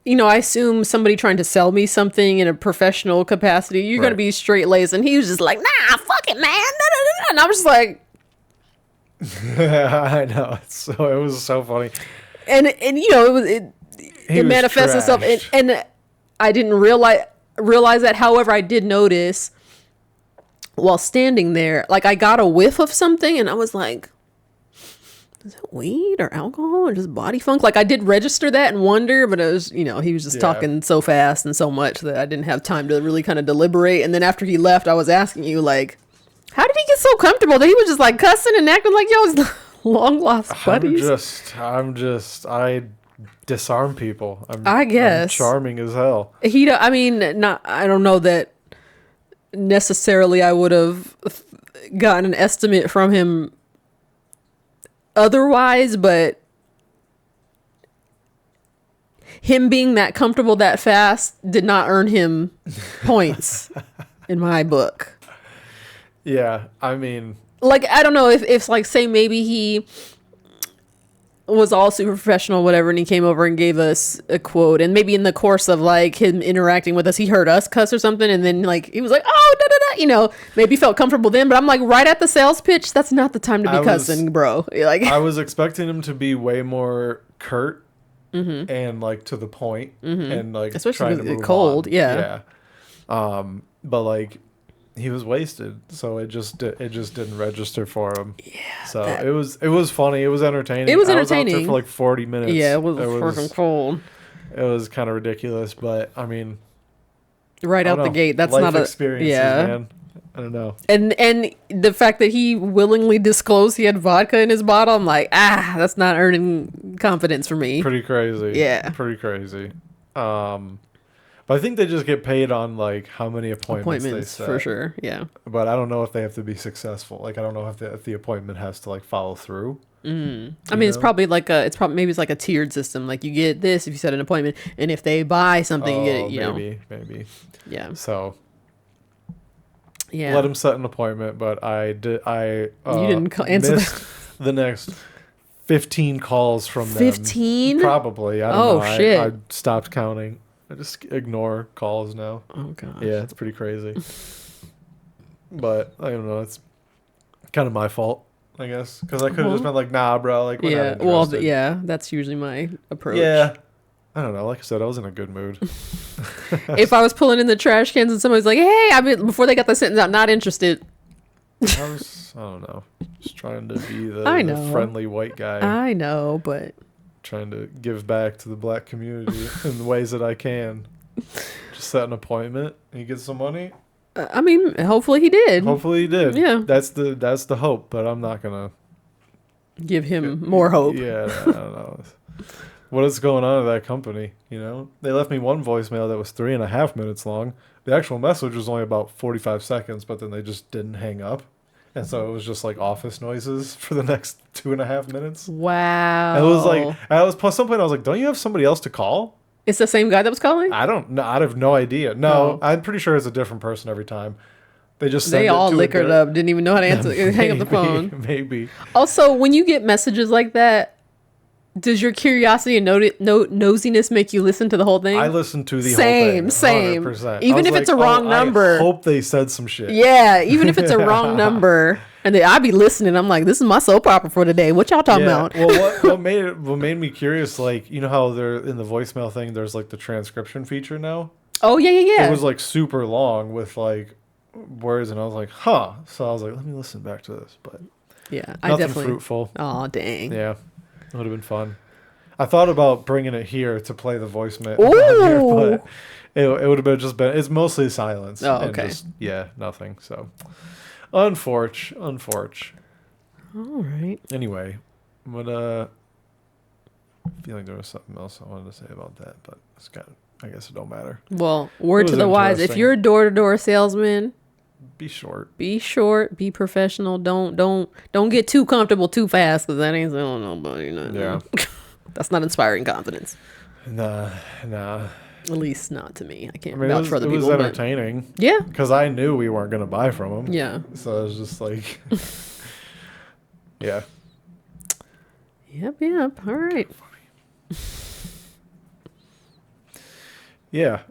Speaker 1: you know, I assume somebody trying to sell me something in a professional capacity, you're going to be straight-laced. And he was just like, nah, fuck it, man. And I was just like...
Speaker 2: I know. It was so funny.
Speaker 1: And you know, it manifests itself, and I didn't realize that. However, I did notice while standing there, like I got a whiff of something, and I was like, "Is it weed or alcohol or just body funk?" Like I did register that and wonder, but it was, you know, he was just talking so fast and so much that I didn't have time to really kind of deliberate. And then after he left, I was asking you, like, how did he get so comfortable that he was just like cussing and acting like y'all was long lost buddies?
Speaker 2: I disarm people.
Speaker 1: I guess
Speaker 2: I'm charming as hell.
Speaker 1: I mean, I don't know that necessarily I would have gotten an estimate from him otherwise, but him being that comfortable that fast did not earn him points in my book.
Speaker 2: Yeah, I mean,
Speaker 1: like, I don't know if like, say maybe he was all super professional, whatever, and he came over and gave us a quote, and maybe in the course of like him interacting with us, he heard us cuss or something, and then like he was like, oh, da, da, da, you know, maybe he felt comfortable then. But I'm like, right at the sales pitch, that's not the time to be cussing, bro. Like,
Speaker 2: I was expecting him to be way more curt and like to the point, and like
Speaker 1: especially
Speaker 2: trying to move
Speaker 1: cold,
Speaker 2: on.
Speaker 1: yeah.
Speaker 2: But like, he was wasted, so it just didn't register for him. Yeah. So it was funny. It was entertaining.
Speaker 1: It was entertaining.
Speaker 2: I was out there for like 40 minutes.
Speaker 1: Yeah, it was freaking cold.
Speaker 2: It was kind of ridiculous, but I mean,
Speaker 1: right out the gate, that's not a
Speaker 2: experience. Yeah, man. I don't know.
Speaker 1: And the fact that he willingly disclosed he had vodka in his bottle, I'm like, that's not earning confidence for me.
Speaker 2: Pretty crazy.
Speaker 1: Yeah.
Speaker 2: Pretty crazy. But I think they just get paid on like how many appointments they set.
Speaker 1: For sure. Yeah.
Speaker 2: But I don't know if they have to be successful. Like I don't know if the appointment has to like follow through.
Speaker 1: I mean, it's probably like maybe it's like a tiered system. Like you get this if you set an appointment, and if they buy something, you get it. You know.
Speaker 2: Maybe.
Speaker 1: Yeah.
Speaker 2: So.
Speaker 1: Yeah.
Speaker 2: Let him set an appointment, but I did. You
Speaker 1: didn't answer
Speaker 2: the next 15 calls from them.
Speaker 1: 15?
Speaker 2: Probably. I don't know.
Speaker 1: Shit.
Speaker 2: I stopped counting. I just ignore calls now.
Speaker 1: Oh gosh.
Speaker 2: Yeah, it's pretty crazy. But I don't know. It's kind of my fault, I guess, because I could have just been like, "Nah, bro." Like, we're not interested.
Speaker 1: Well, yeah, that's usually my approach.
Speaker 2: Yeah. I don't know. Like I said, I was in a good mood.
Speaker 1: If I was pulling in the trash cans and somebody's like, "Hey," I mean, before they got the sentence out, not interested.
Speaker 2: I don't know. Just trying to be the friendly white guy.
Speaker 1: I know, but
Speaker 2: trying to give back to the black community in the ways that I can. Just set an appointment and you get some money.
Speaker 1: I mean, hopefully he did.
Speaker 2: Hopefully he did.
Speaker 1: Yeah.
Speaker 2: That's the hope, but I'm not gonna
Speaker 1: give him more hope.
Speaker 2: Yeah, I don't know. What is going on at that company? You know, they left me one voicemail that was 3.5 minutes long. The actual message was only about 45 seconds, but then they just didn't hang up. And so it was just like office noises for the next 2.5 minutes.
Speaker 1: Wow.
Speaker 2: And it was like, at some point I was like, don't you have somebody else to call?
Speaker 1: It's the same guy that was calling?
Speaker 2: I don't know. I have no idea. No, I'm pretty sure it's a different person every time. They
Speaker 1: all liquored up, didn't even know how to answer, hang up the phone.
Speaker 2: Maybe.
Speaker 1: Also, when you get messages like that, Does your curiosity and nosiness make you listen to the whole thing?
Speaker 2: I listened to the
Speaker 1: Same,
Speaker 2: whole thing.
Speaker 1: same.
Speaker 2: 100%.
Speaker 1: Even if it's a wrong number.
Speaker 2: I hope they said some shit.
Speaker 1: Yeah, even if it's a wrong number. And then I be listening. I'm like, this is my soap opera for today. What y'all talking about?
Speaker 2: Well, what made me curious, like, you know how they're in the voicemail thing, there's like the transcription feature now?
Speaker 1: Oh, yeah.
Speaker 2: It was like super long with like words, and I was like, huh. So I was like, let me listen back to this. But
Speaker 1: yeah,
Speaker 2: I definitely fruitful.
Speaker 1: Oh, dang.
Speaker 2: Yeah, it would have been fun. I thought about bringing it here to play the voicemail,
Speaker 1: Ooh.
Speaker 2: but it would have been. It's mostly silence.
Speaker 1: Oh, okay.
Speaker 2: And nothing. So, unfortunate.
Speaker 1: All right.
Speaker 2: Anyway, but I feel like there was something else I wanted to say about that, but it's I guess it don't matter.
Speaker 1: Well, word to the wise: if you're a door-to-door salesman,
Speaker 2: be short.
Speaker 1: Be professional. Don't get too comfortable too fast, because that ain't selling nobody.
Speaker 2: Yeah.
Speaker 1: That's not inspiring confidence.
Speaker 2: Nah.
Speaker 1: At least not to me. I can't
Speaker 2: I mean,
Speaker 1: vouch for other people.
Speaker 2: It was entertaining.
Speaker 1: Yeah.
Speaker 2: Because I knew we weren't going to buy from them.
Speaker 1: Yeah.
Speaker 2: So I was just like, yeah.
Speaker 1: Yep. All right.
Speaker 2: Yeah.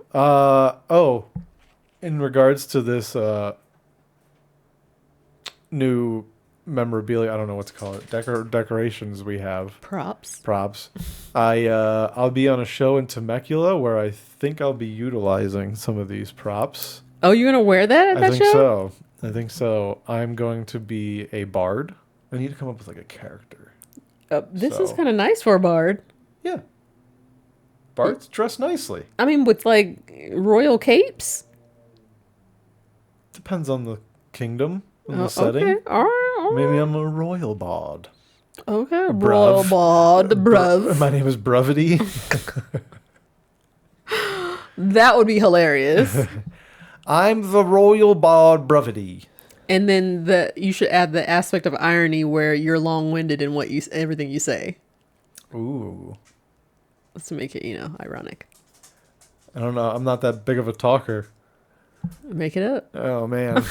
Speaker 2: In regards to this new memorabilia, I don't know what to call it, decorations we have.
Speaker 1: Props.
Speaker 2: I'll be on a show in Temecula where I think I'll be utilizing some of these props.
Speaker 1: Oh, you're gonna wear that at that show?
Speaker 2: I think so. I'm going to be a bard. I need to come up with like a character.
Speaker 1: This is kind of nice for a bard.
Speaker 2: Yeah. Bards dress nicely.
Speaker 1: I mean, with like royal capes.
Speaker 2: Depends on the kingdom and the setting.
Speaker 1: Okay. All right.
Speaker 2: Maybe I'm a royal bard.
Speaker 1: Okay, royal bard, the bruv.
Speaker 2: My name is Bruvity.
Speaker 1: That would be hilarious.
Speaker 2: I'm the royal bard Bruvity.
Speaker 1: And then you should add the aspect of irony where you're long-winded in everything you say.
Speaker 2: Ooh.
Speaker 1: Let's make it, ironic.
Speaker 2: I don't know. I'm not that big of a talker.
Speaker 1: Make it up.
Speaker 2: Oh, man.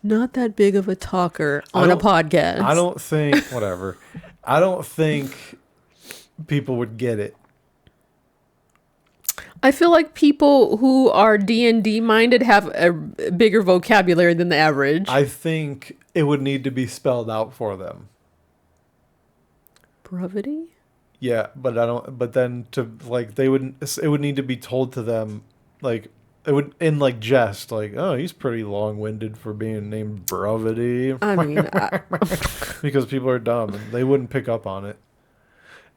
Speaker 1: Not that big of a talker on a podcast.
Speaker 2: I don't think, whatever. I don't think people would get it.
Speaker 1: I feel like people who are D&D minded have a bigger vocabulary than the average.
Speaker 2: I think it would need to be spelled out for them.
Speaker 1: Brevity?
Speaker 2: Yeah, but then it would need to be told to them, like, it would, in like jest, like, oh, he's pretty long-winded for being named Brevity.
Speaker 1: I mean,
Speaker 2: because people are dumb and they wouldn't pick up on it.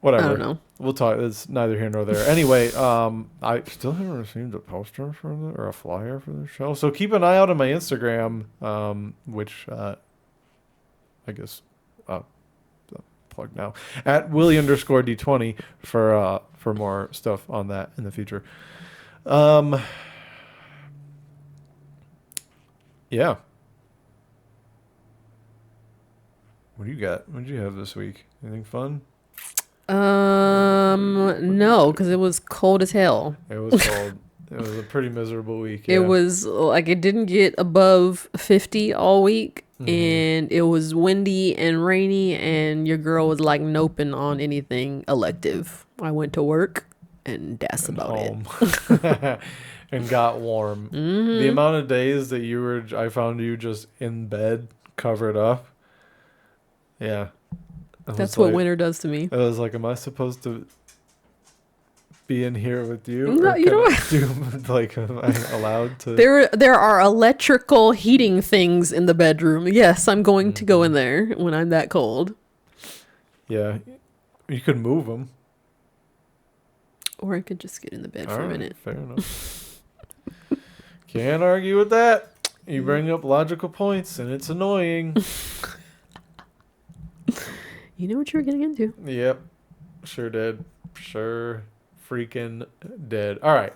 Speaker 2: Whatever.
Speaker 1: I don't know.
Speaker 2: We'll talk. It's neither here nor there. Anyway, I still haven't received a poster or a flyer for the show. So keep an eye out on my Instagram, which I guess plug now at Willie_D20 for more stuff on that in the future. Yeah. What do you got? What did you have this week? Anything fun?
Speaker 1: No, because it was cold as hell.
Speaker 2: It was cold. It was a pretty miserable week.
Speaker 1: Yeah. It was like it didn't get above 50 all week, and it was windy and rainy, and your girl was like noping on anything elective. I went to work, and that's about it.
Speaker 2: And got warm. Mm-hmm. The amount of days that I found you just in bed, covered up. Yeah.
Speaker 1: That's what winter does to me.
Speaker 2: I was like, am I supposed to be in here with you?
Speaker 1: No, you know
Speaker 2: am I allowed to?
Speaker 1: There are electrical heating things in the bedroom. Yes, I'm going to go in there when I'm that cold.
Speaker 2: Yeah. You could move them.
Speaker 1: Or I could just get in the bed for a minute.
Speaker 2: Fair enough. Can't argue with that. You bring up logical points, and it's annoying.
Speaker 1: You know what you were getting into.
Speaker 2: Yep. Sure did. Sure freaking did. All right.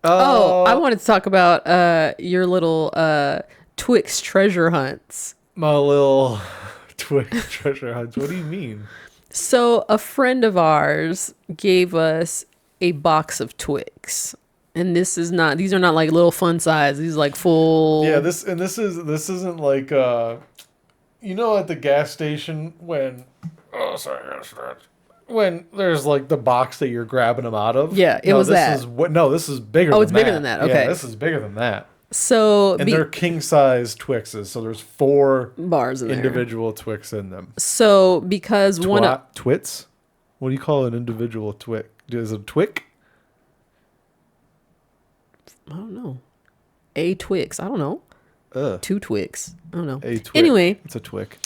Speaker 1: I wanted to talk about your little Twix treasure hunts.
Speaker 2: My little Twix treasure hunts. What do you mean?
Speaker 1: So a friend of ours gave us a box of Twix. And these are not like little fun size. These are like full.
Speaker 2: Yeah, this isn't like at the gas station when Oh, sorry, that's not. When there's like the box that you're grabbing them out of.
Speaker 1: Yeah, it
Speaker 2: no,
Speaker 1: was
Speaker 2: this
Speaker 1: that.
Speaker 2: Is what? No, this is bigger.
Speaker 1: Oh,
Speaker 2: than
Speaker 1: it's bigger
Speaker 2: that.
Speaker 1: than that.
Speaker 2: Yeah,
Speaker 1: Okay.
Speaker 2: this is bigger than that.
Speaker 1: So
Speaker 2: And they're king size Twixes, so there's 4
Speaker 1: bars in there.
Speaker 2: individual Twix in them.
Speaker 1: So because one of
Speaker 2: Twits? What do you call an individual Twix? Is it a Twick?
Speaker 1: I don't know. A Twix. I don't know. 2 Twix. I don't know.
Speaker 2: A Twick.
Speaker 1: Anyway,
Speaker 2: It's a Twick.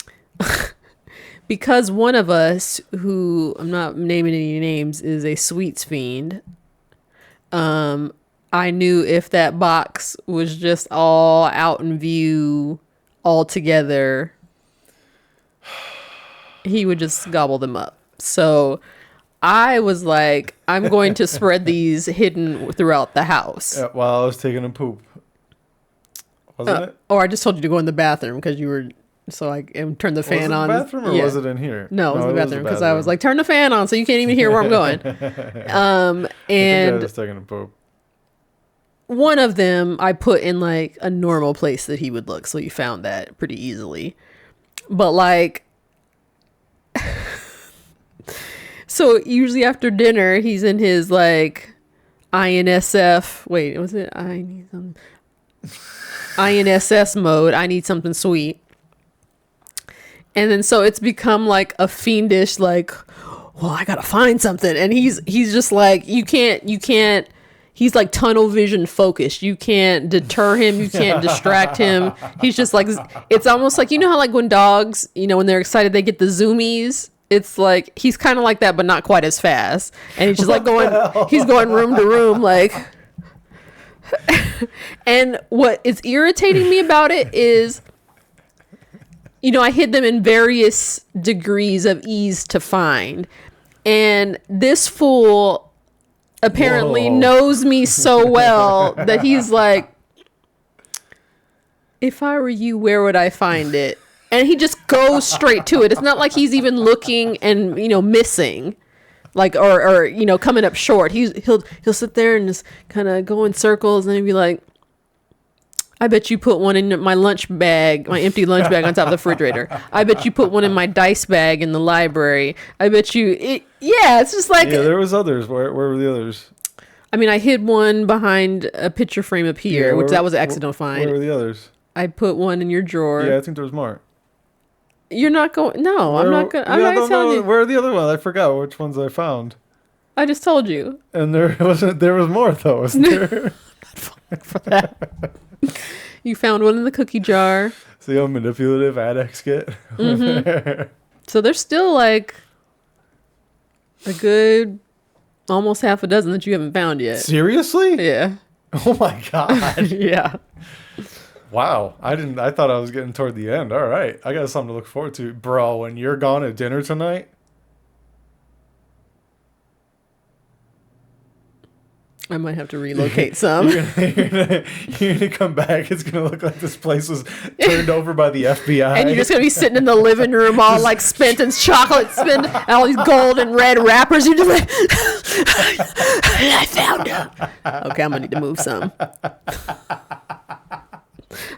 Speaker 1: because one of us, who I'm not naming any names, is a sweets fiend. I knew if that box was just all out in view, all together, he would just gobble them up. So I was like, I'm going to spread these hidden throughout the house.
Speaker 2: Yeah, while I was taking a poop. Wasn't it?
Speaker 1: Or I just told you to go in the bathroom because you were, so I turned the fan
Speaker 2: Was it
Speaker 1: on.
Speaker 2: the bathroom or
Speaker 1: Yeah.
Speaker 2: was it in here?
Speaker 1: No, it was the bathroom because I was like, turn the fan on so you can't even hear where I'm going.
Speaker 2: I
Speaker 1: And
Speaker 2: was taking a poop.
Speaker 1: one of them I put in like a normal place that he would look, so you found that pretty easily. But like, so usually after dinner, he's in his like INSF. Wait, was it I need some INSS mode? I need something sweet. And then so it's become like a fiendish like, well, I gotta find something. And he's just like, you can't. He's like tunnel vision focused. You can't deter him. You can't distract him. He's just like, it's almost like, you know how like when dogs, you know, when they're excited, they get the zoomies. It's like, he's kind of like that, but not quite as fast. And he's just like he's going room to room. Like, and what is irritating me about it is, you know, I hid them in various degrees of ease to find. And this fool apparently knows me so well that he's like, if I were you, where would I find it? And he just goes straight to it. It's not like he's even looking and, you know, missing, like, or you know, coming up short. He'll sit there and just kind of go in circles and he'll be like, I bet you put one in my lunch bag, my empty lunch bag on top of the refrigerator. I bet you put one in my dice bag in the library. I bet you it's just like,
Speaker 2: Yeah, there was others. Where were the others?
Speaker 1: I mean, I hid one behind a picture frame up here, which that was an accidental find.
Speaker 2: Where were the others?
Speaker 1: I put one in your drawer.
Speaker 2: Yeah, I think there was more.
Speaker 1: You're not going. No, I'm not going. I'm not telling you.
Speaker 2: Where are the other ones? I forgot which ones I found.
Speaker 1: I just told you.
Speaker 2: And there wasn't. There was more though. Wasn't there?
Speaker 1: For that. You found one in the cookie jar.
Speaker 2: See how manipulative addicts get?
Speaker 1: Mm-hmm. So there's still like a good almost half a dozen that you haven't found yet.
Speaker 2: Seriously?
Speaker 1: Yeah.
Speaker 2: Oh my god.
Speaker 1: Yeah.
Speaker 2: Wow. I thought I was getting toward the end. All right. I got something to look forward to. Bro, when you're gone at dinner tonight.
Speaker 1: I might have to relocate some.
Speaker 2: You're gonna come back. It's gonna look like this place was turned over by the FBI.
Speaker 1: And you're just gonna be sitting in the living room all like spent in chocolate, spent and all these gold and red wrappers. You're just like, I found them. Okay, I'm gonna need to move some.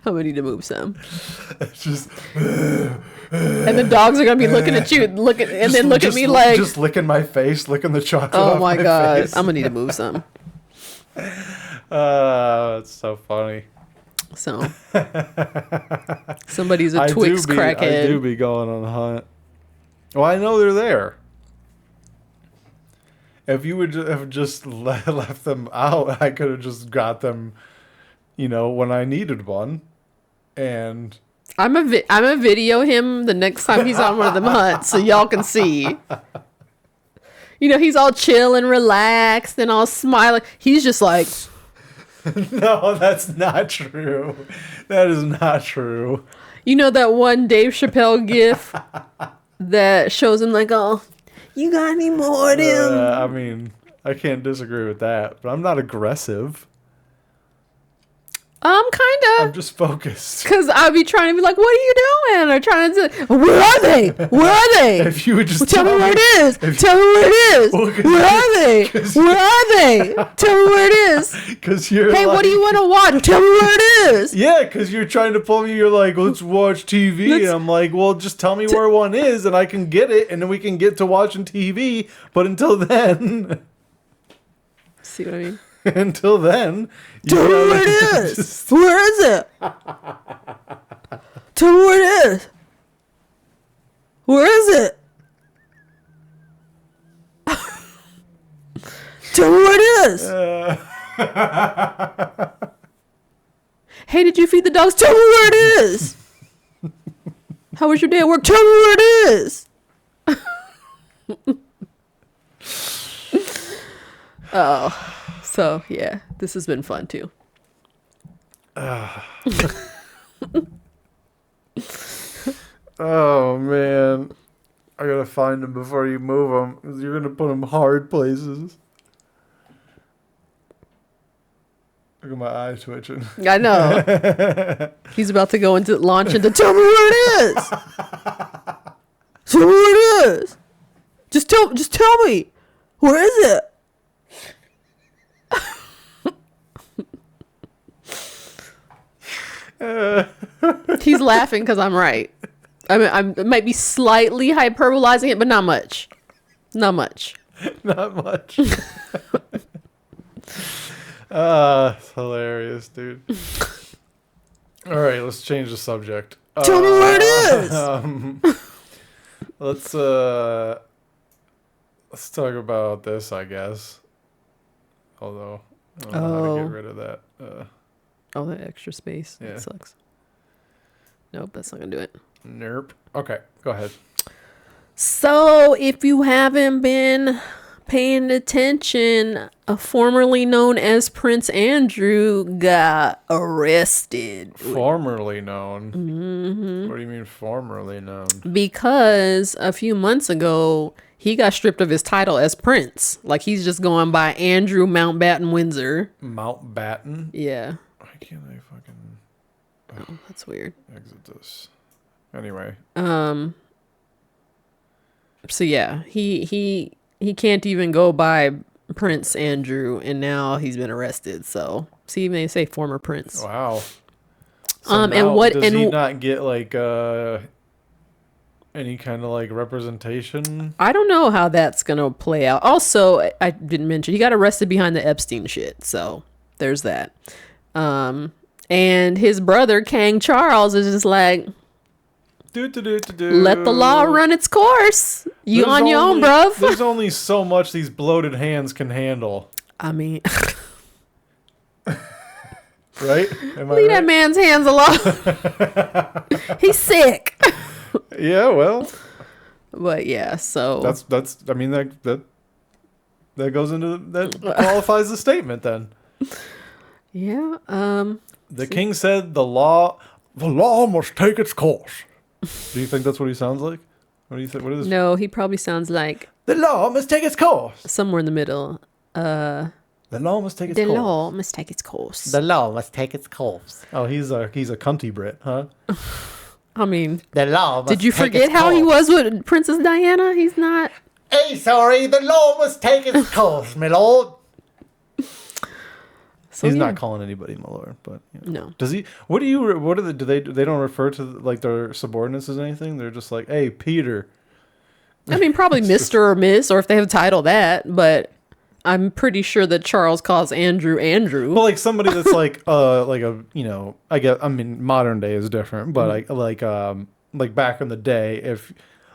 Speaker 1: I'm gonna need to move some.
Speaker 2: It's just,
Speaker 1: and the dogs are gonna be looking at you, and then look at me like,
Speaker 2: just licking my face, licking the chocolate.
Speaker 1: oh
Speaker 2: off
Speaker 1: my god,
Speaker 2: face.
Speaker 1: I'm gonna need to move some.
Speaker 2: That's so funny.
Speaker 1: So somebody's a Twix crackhead.
Speaker 2: I do be going on a hunt. Well, I know they're there. If you would have just left them out, I could have just got them, you know, when I needed one. And
Speaker 1: I'm a video him the next time he's on one of them hunts so y'all can see. You know, he's all chill and relaxed and all smiling. He's just like,
Speaker 2: no, that's not true. That is not true.
Speaker 1: you know that one Dave Chappelle gif that shows him like, oh, you got any more of them?
Speaker 2: I mean, I can't disagree with that, but I'm not aggressive.
Speaker 1: Kind
Speaker 2: I'm
Speaker 1: of.
Speaker 2: just focused.
Speaker 1: Because I'd be trying to be like, what are you doing? Or trying to, where are they? Where are they?
Speaker 2: If you would just
Speaker 1: Well, tell me where it is. Tell me where it is.
Speaker 2: Well,
Speaker 1: Where are they? Where are they? Tell me where it is.
Speaker 2: Because you're
Speaker 1: Hey,
Speaker 2: like,
Speaker 1: what do you want to watch? Tell me where it is.
Speaker 2: Yeah, because you're trying to pull me. You're like, let's watch TV.
Speaker 1: Let's-
Speaker 2: And I'm like, well, just tell me where one is and I can get it. And then we can get to watching TV. But until then,
Speaker 1: See what I mean?
Speaker 2: until then,
Speaker 1: Tell me where it is. Where is it? Tell me where it is. Where is it? Tell me where it is. Hey, did you feed the dogs? Tell me where it is. How was your day at work? Tell me where it is. Oh, so yeah, this has been fun too.
Speaker 2: Oh man, I gotta find them before you move them. 'Cause you're gonna put them hard places. Look at my eye twitching.
Speaker 1: I know. He's about to launch into tell me where it is. Tell me where it is. Just tell me. Where is it? He's laughing because I'm right. I mean, I might be slightly hyperbolizing it, but not much. Not much.
Speaker 2: Not much. It's hilarious, dude. All right, let's change the subject.
Speaker 1: Tell me where it is.
Speaker 2: Let's talk about this, I guess. Although I don't know how to get rid of that.
Speaker 1: Oh, that extra space.
Speaker 2: Yeah.
Speaker 1: That sucks. Nope, that's not gonna do it.
Speaker 2: Nerp. Okay, go ahead.
Speaker 1: So, if you haven't been paying attention, formerly known as Prince Andrew got arrested
Speaker 2: Formerly known. Mm-hmm. What do you mean formerly known?
Speaker 1: because a few months ago he got stripped of his title as Prince. Like he's just going by Andrew Mountbatten Windsor.
Speaker 2: Mountbatten?
Speaker 1: Yeah.
Speaker 2: Why can't I fucking
Speaker 1: Oh, that's weird.
Speaker 2: exit this? Anyway.
Speaker 1: So yeah, he can't even go by Prince Andrew, and now he's been arrested. So see, they say former Prince.
Speaker 2: Wow.
Speaker 1: And
Speaker 2: now,
Speaker 1: what
Speaker 2: does
Speaker 1: and
Speaker 2: he not get like any kind of like representation?
Speaker 1: I don't know how that's gonna play out. Also, I didn't mention he got arrested behind the Epstein shit. So there's that. And his brother King Charles is just like, let the law run its course. You on your own, bruv.
Speaker 2: There's only so much these bloated hands can handle.
Speaker 1: I mean,
Speaker 2: Right? Am I
Speaker 1: leave
Speaker 2: right?
Speaker 1: that man's hands alone. He's sick.
Speaker 2: Yeah, well,
Speaker 1: But yeah, so
Speaker 2: that's I mean that goes into that qualifies the statement then.
Speaker 1: yeah.
Speaker 2: The king said the law must take its course. Do you think that's what he sounds like? What do you think? What is
Speaker 1: No, he probably sounds like
Speaker 2: the law must take its course?
Speaker 1: somewhere in the middle.
Speaker 2: The law must take its
Speaker 1: The
Speaker 2: course.
Speaker 1: law must take its course.
Speaker 3: The law must take its course.
Speaker 2: Oh, he's a cunty Brit, huh?
Speaker 1: I mean,
Speaker 3: The law must
Speaker 1: did you
Speaker 3: take
Speaker 1: forget
Speaker 3: its
Speaker 1: how he
Speaker 3: course.
Speaker 1: was with Princess Diana? He's not.
Speaker 3: Hey, sorry, the law must take its course, my lord.
Speaker 1: So,
Speaker 2: He's
Speaker 1: yeah.
Speaker 2: not calling anybody my lord, but you know.
Speaker 1: No.
Speaker 2: Does he? What are the? Do they don't refer to like their subordinates as anything? They're just like, hey, Peter.
Speaker 1: I mean, probably Mr. or Miss, or if they have a title that, but I'm pretty sure that Charles calls Andrew Andrew.
Speaker 2: Well, like somebody that's like a I guess I mean modern day is different, but like back in the day, if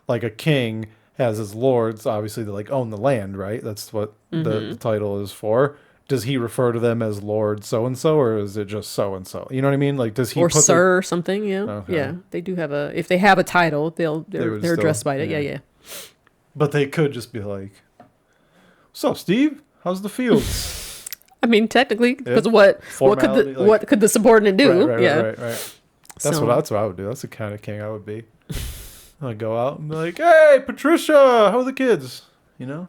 Speaker 2: like a king has his lords, obviously they like own the land, right? That's what the title is for. Does he refer to them as Lord so and so, or is it just so and so? You know what I mean? Like, does he
Speaker 1: or
Speaker 2: put
Speaker 1: sir or something, yeah.
Speaker 2: Okay.
Speaker 1: Yeah, they do have a, if they have a title, they're
Speaker 2: would
Speaker 1: addressed
Speaker 2: still-
Speaker 1: by it.
Speaker 2: yeah.
Speaker 1: Yeah.
Speaker 2: But they could just be like, "What's up, Steve? How's the fields?"
Speaker 1: I mean, technically, because
Speaker 2: Yeah.
Speaker 1: what
Speaker 2: Formality, like-
Speaker 1: what could the subordinate do?
Speaker 2: Right. That's
Speaker 1: So-
Speaker 2: what I would do. That's the kind of king I would be. I'd go out and be like, "Hey, Patricia, how are the kids?" You know.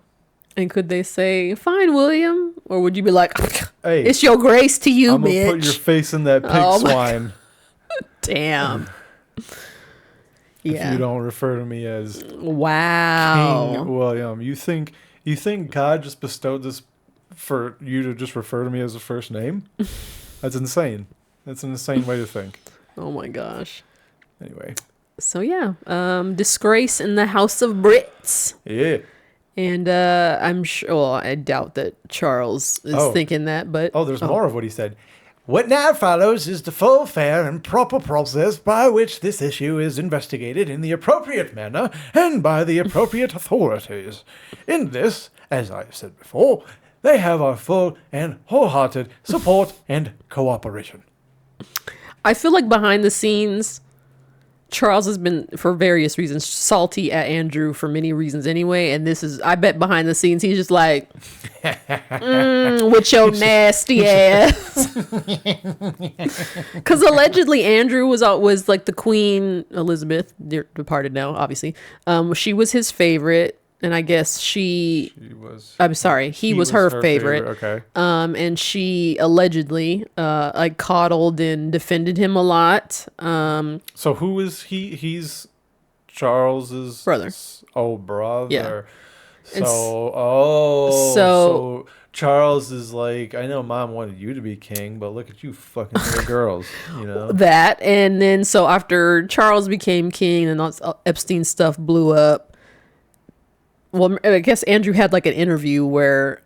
Speaker 1: And could they say, "Fine, William," Or would you be like,
Speaker 2: Hey,
Speaker 1: it's your grace to you,
Speaker 2: I'm
Speaker 1: bitch?
Speaker 2: gonna put your face in that pig
Speaker 1: Oh my
Speaker 2: swine
Speaker 1: Damn.
Speaker 2: if
Speaker 1: Yeah.
Speaker 2: you don't refer to me as
Speaker 1: Wow.
Speaker 2: King William. You think God just bestowed this for you to just refer to me as a first name? That's insane. That's an insane way to think.
Speaker 1: Oh my gosh.
Speaker 2: Anyway.
Speaker 1: So yeah, disgrace in the House of Brits.
Speaker 2: Yeah.
Speaker 1: And I'm sure, well, I doubt that Charles is thinking that, but...
Speaker 2: Oh, there's more of what he said.
Speaker 3: What now follows is the full, fair, and proper process by which this issue is investigated in the appropriate manner and by the appropriate authorities. In this, as I said before, they have our full and wholehearted support and cooperation.
Speaker 1: I feel like behind the scenes, Charles has been, for various reasons, salty at Andrew for many reasons anyway. And this is, I bet behind the scenes, he's just like, with your nasty ass. Because allegedly Andrew was like the Queen Elizabeth, departed now, obviously. She was his favorite. And I guess he was her favorite.
Speaker 2: Okay.
Speaker 1: And she allegedly like coddled and defended him a lot.
Speaker 2: So who is he? He's Charles's
Speaker 1: brother.
Speaker 2: Oh, brother.
Speaker 1: Yeah.
Speaker 2: So Charles is like, I know Mom wanted you to be king, but look at you fucking little girls, you know.
Speaker 1: That, and then so after Charles became king and all Epstein stuff blew up. Well, I guess Andrew had like an interview where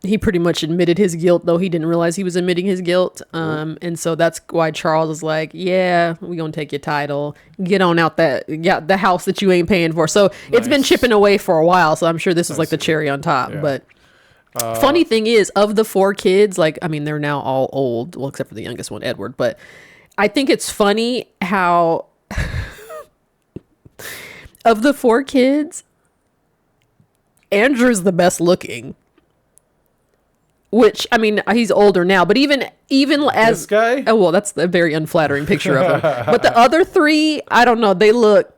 Speaker 1: he pretty much admitted his guilt, though he didn't realize he was admitting his guilt. And so that's why Charles is like, yeah, we're going to take your title. Get on out the house that you ain't paying for. So it's been chipping away for a while. So I'm sure this is like the cherry on top. Yeah. But funny thing is, of the 4 kids, like, I mean, they're now all old. Well, except for the youngest one, Edward. But I think it's funny how... Of the 4 kids, Andrew's the best looking. Which, I mean, he's older now, but even as
Speaker 2: this guy?
Speaker 1: Oh, well, that's a very unflattering picture of him. But the other 3, I don't know, they look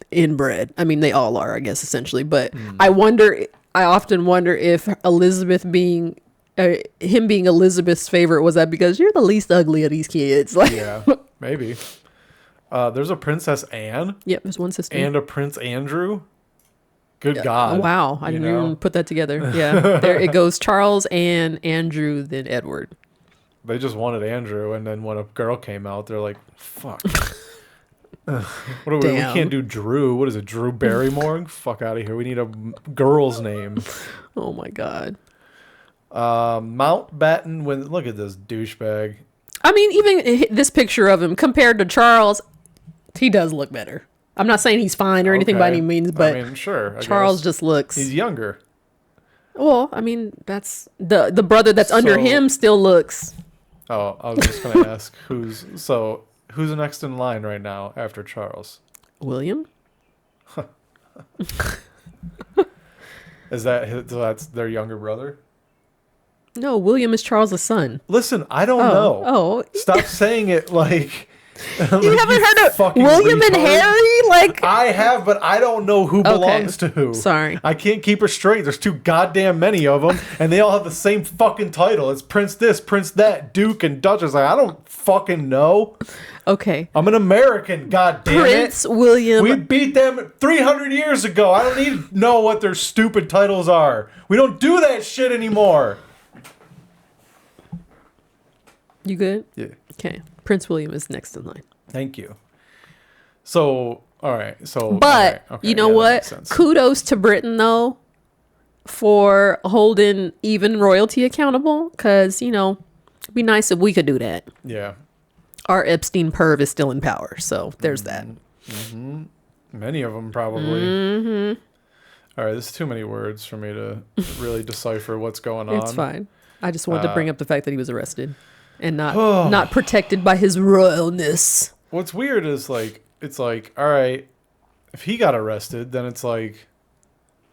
Speaker 1: inbred. I mean, they all are, I guess, essentially. But I often wonder if Elizabeth being him being Elizabeth's favorite, was that because you're the least ugly of these kids? Like,
Speaker 2: yeah, maybe. There's a Princess Anne.
Speaker 1: Yep, there's one sister.
Speaker 2: And a Prince Andrew. Good God.
Speaker 1: Wow, I didn't even put that together. Yeah, there it goes. Charles and Andrew, then Edward.
Speaker 2: They just wanted Andrew, and then when a girl came out, they're like, fuck. What do we can't do Drew. What is it, Drew Barrymore? Fuck out of here. We need a girl's name.
Speaker 1: Oh, my God.
Speaker 2: Mountbatten, look at this douchebag.
Speaker 1: I mean, even this picture of him compared to Charles, he does look better. I'm not saying he's fine or anything by any means, but
Speaker 2: I mean, sure,
Speaker 1: Charles just looks...
Speaker 2: He's younger.
Speaker 1: Well, I mean, that's... The brother that's under him still looks...
Speaker 2: Oh, I was just going to ask, who's next in line right now after Charles?
Speaker 1: William?
Speaker 2: That's their younger brother?
Speaker 1: No, William is Charles' son.
Speaker 2: Listen, I don't know.
Speaker 1: Oh.
Speaker 2: Stop saying it like...
Speaker 1: You haven't heard of William and Harry? Like,
Speaker 2: I have, but I don't know who belongs to who.
Speaker 1: Sorry.
Speaker 2: I can't keep her straight. There's too goddamn many of them, and they all have the same fucking title. It's Prince this, Prince that, Duke and Duchess. Like, I don't fucking know.
Speaker 1: Okay.
Speaker 2: I'm an American, goddamn it.
Speaker 1: Prince William.
Speaker 2: We beat them 300 years ago. I don't need to know what their stupid titles are. We don't do that shit anymore.
Speaker 1: You good?
Speaker 2: Yeah.
Speaker 1: Okay. Prince William is next in line.
Speaker 2: Thank you. So, all right. So,
Speaker 1: but
Speaker 2: okay,
Speaker 1: you know what? Kudos to Britain though for holding even royalty accountable, because it'd be nice if we could do that.
Speaker 2: Yeah.
Speaker 1: Our Epstein perv is still in power, so there's that.
Speaker 2: Mm-hmm. Many of them probably.
Speaker 1: Mm-hmm.
Speaker 2: All right, this is too many words for me to really decipher what's going on.
Speaker 1: It's fine. I just wanted to bring up the fact that he was arrested and not protected by his royalness.
Speaker 2: What's weird is it's like, all right, if he got arrested, then it's like,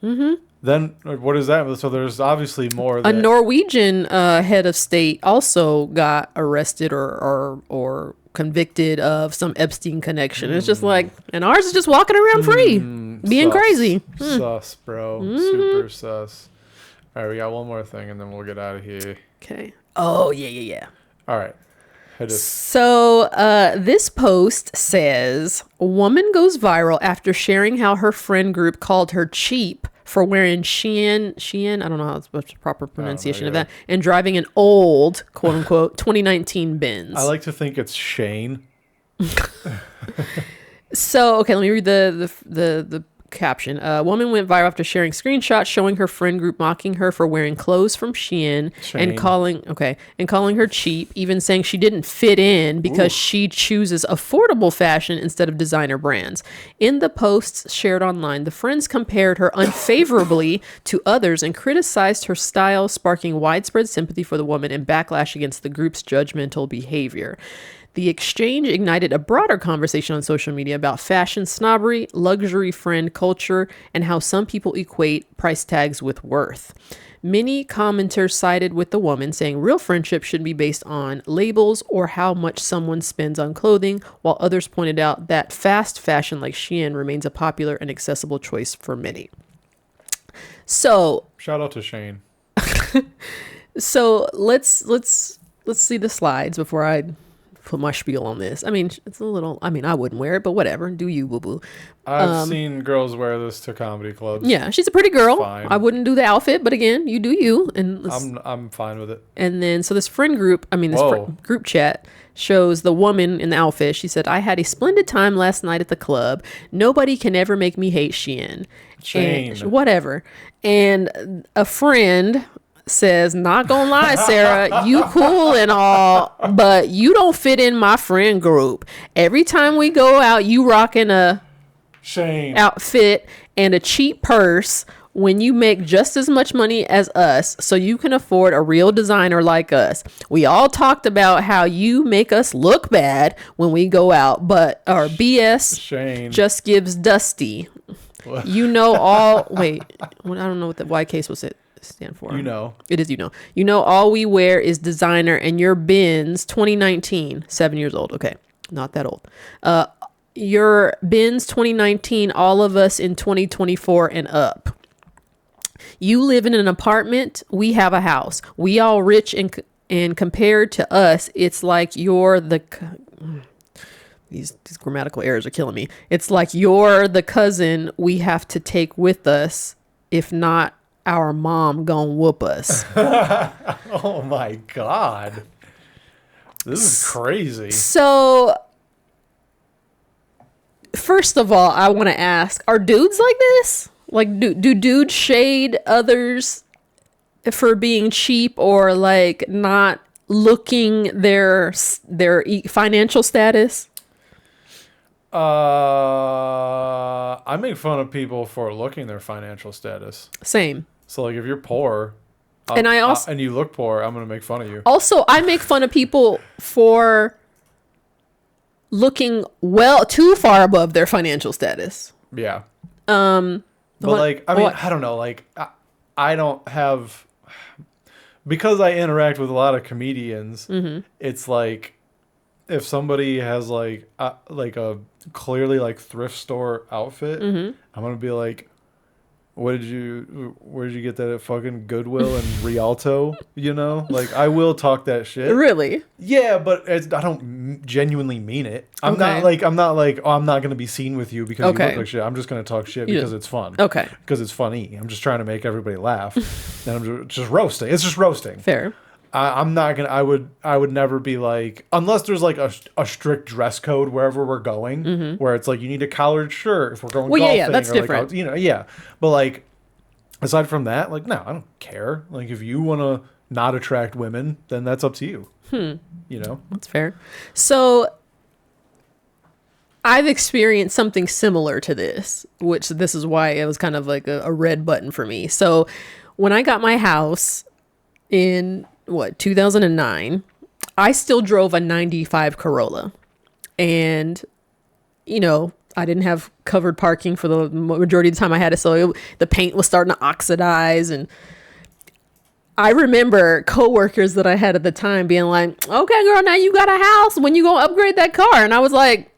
Speaker 2: then what is that? So there's obviously more.
Speaker 1: A Norwegian head of state also got arrested or convicted of some Epstein connection. It's just like, and ours is just walking around free, being crazy.
Speaker 2: Sus, bro. Super sus. All right, we got one more thing, and then we'll get out of here.
Speaker 1: Okay. Oh, yeah.
Speaker 2: All right. Hit us.
Speaker 1: So this post says, woman goes viral after sharing how her friend group called her cheap for wearing Shein, I don't know how it's the proper pronunciation of that, and driving an old, quote unquote, 2019 Benz.
Speaker 2: I like to think it's Shane.
Speaker 1: So, okay, let me read the caption. A woman went viral after sharing screenshots showing her friend group mocking her for wearing clothes from Shein and calling her cheap, even saying she didn't fit in because she chooses affordable fashion instead of designer brands. In the posts shared online, the friends compared her unfavorably to others and criticized her style, sparking widespread sympathy for the woman and backlash against the group's judgmental behavior. The exchange ignited a broader conversation on social media about fashion snobbery, luxury friend culture, and how some people equate price tags with worth. Many commenters sided with the woman, saying real friendship shouldn't be based on labels or how much someone spends on clothing, while others pointed out that fast fashion like Shein remains a popular and accessible choice for many. So,
Speaker 2: shout out to Shane.
Speaker 1: So let's see the slides before I put my spiel on this. I mean, it's a little, I wouldn't wear it, but whatever. Do you, boo-boo.
Speaker 2: I've seen girls wear this to comedy clubs.
Speaker 1: Yeah, she's a pretty girl.
Speaker 2: Fine.
Speaker 1: I wouldn't do the outfit, but again, you do you. And
Speaker 2: I'm fine with it.
Speaker 1: And then, so this friend group, group chat shows the woman in the outfit. She said, I had a splendid time last night at the club. Nobody can ever make me hate Shein.
Speaker 2: Shane.
Speaker 1: And whatever. And a friend says, not gonna lie, Sarah, you cool and all, but you don't fit in my friend group. Every time we go out, you rocking a
Speaker 2: Shane
Speaker 1: outfit and a cheap purse when you make just as much money as us, so you can afford a real designer like us. We all talked about how you make us look bad when we go out, but our BS
Speaker 2: Shane
Speaker 1: just gives dusty. What? You know all, wait, I don't know what the Y case was it stand for.
Speaker 2: You know.
Speaker 1: It is, you know all we wear is designer, and your Benz 2019, 7 years old. Okay, not that old. Your Benz 2019, all of us in 2024 and up. You live in an apartment, we have a house. We all rich, and compared to us, it's like you're the these grammatical errors are killing me. It's like you're the cousin we have to take with us. If not, our mom gonna whoop us.
Speaker 2: Oh my God. This is crazy.
Speaker 1: So, first of all, I want to ask, are dudes like this? Like, do dudes shade others for being cheap or like not looking their financial status?
Speaker 2: I make fun of people for looking their financial status.
Speaker 1: Same.
Speaker 2: So like if you're poor
Speaker 1: and
Speaker 2: and you look poor, I'm going to make fun of you.
Speaker 1: Also, I make fun of people for looking too far above their financial status.
Speaker 2: Yeah. But like, I mean, I don't know. Like I don't have, because I interact with a lot of comedians,
Speaker 1: mm-hmm.
Speaker 2: It's like, if somebody has like a clearly like thrift store outfit,
Speaker 1: mm-hmm.
Speaker 2: I'm going to be like, where did you get that at fucking Goodwill and Rialto? You know, like I will talk that shit.
Speaker 1: Really?
Speaker 2: Yeah, but I don't genuinely mean it. I'm not like, oh, I'm not going to be seen with you because you look like shit. I'm just going to talk shit because it's fun.
Speaker 1: Okay.
Speaker 2: Because it's funny. I'm just trying to make everybody laugh. And I'm just roasting. It's just roasting.
Speaker 1: Fair.
Speaker 2: I'm not gonna. I would never be like, unless there's like a strict dress code wherever we're going,
Speaker 1: mm-hmm.
Speaker 2: where it's like you need a collared shirt if we're going.
Speaker 1: Well,
Speaker 2: golfing,
Speaker 1: yeah, that's different.
Speaker 2: Like, but like, aside from that, like, no, I don't care. Like, if you want to not attract women, then that's up to you. You know,
Speaker 1: that's fair. So, I've experienced something similar to this, which this is why it was kind of like a red button for me. So, when I got my house in 2009, I still drove a 95 Corolla, and I didn't have covered parking for the majority of the time I had it, so the paint was starting to oxidize. And I remember coworkers that I had at the time being like, okay girl, now you got a house, when you gonna upgrade that car? And I was like,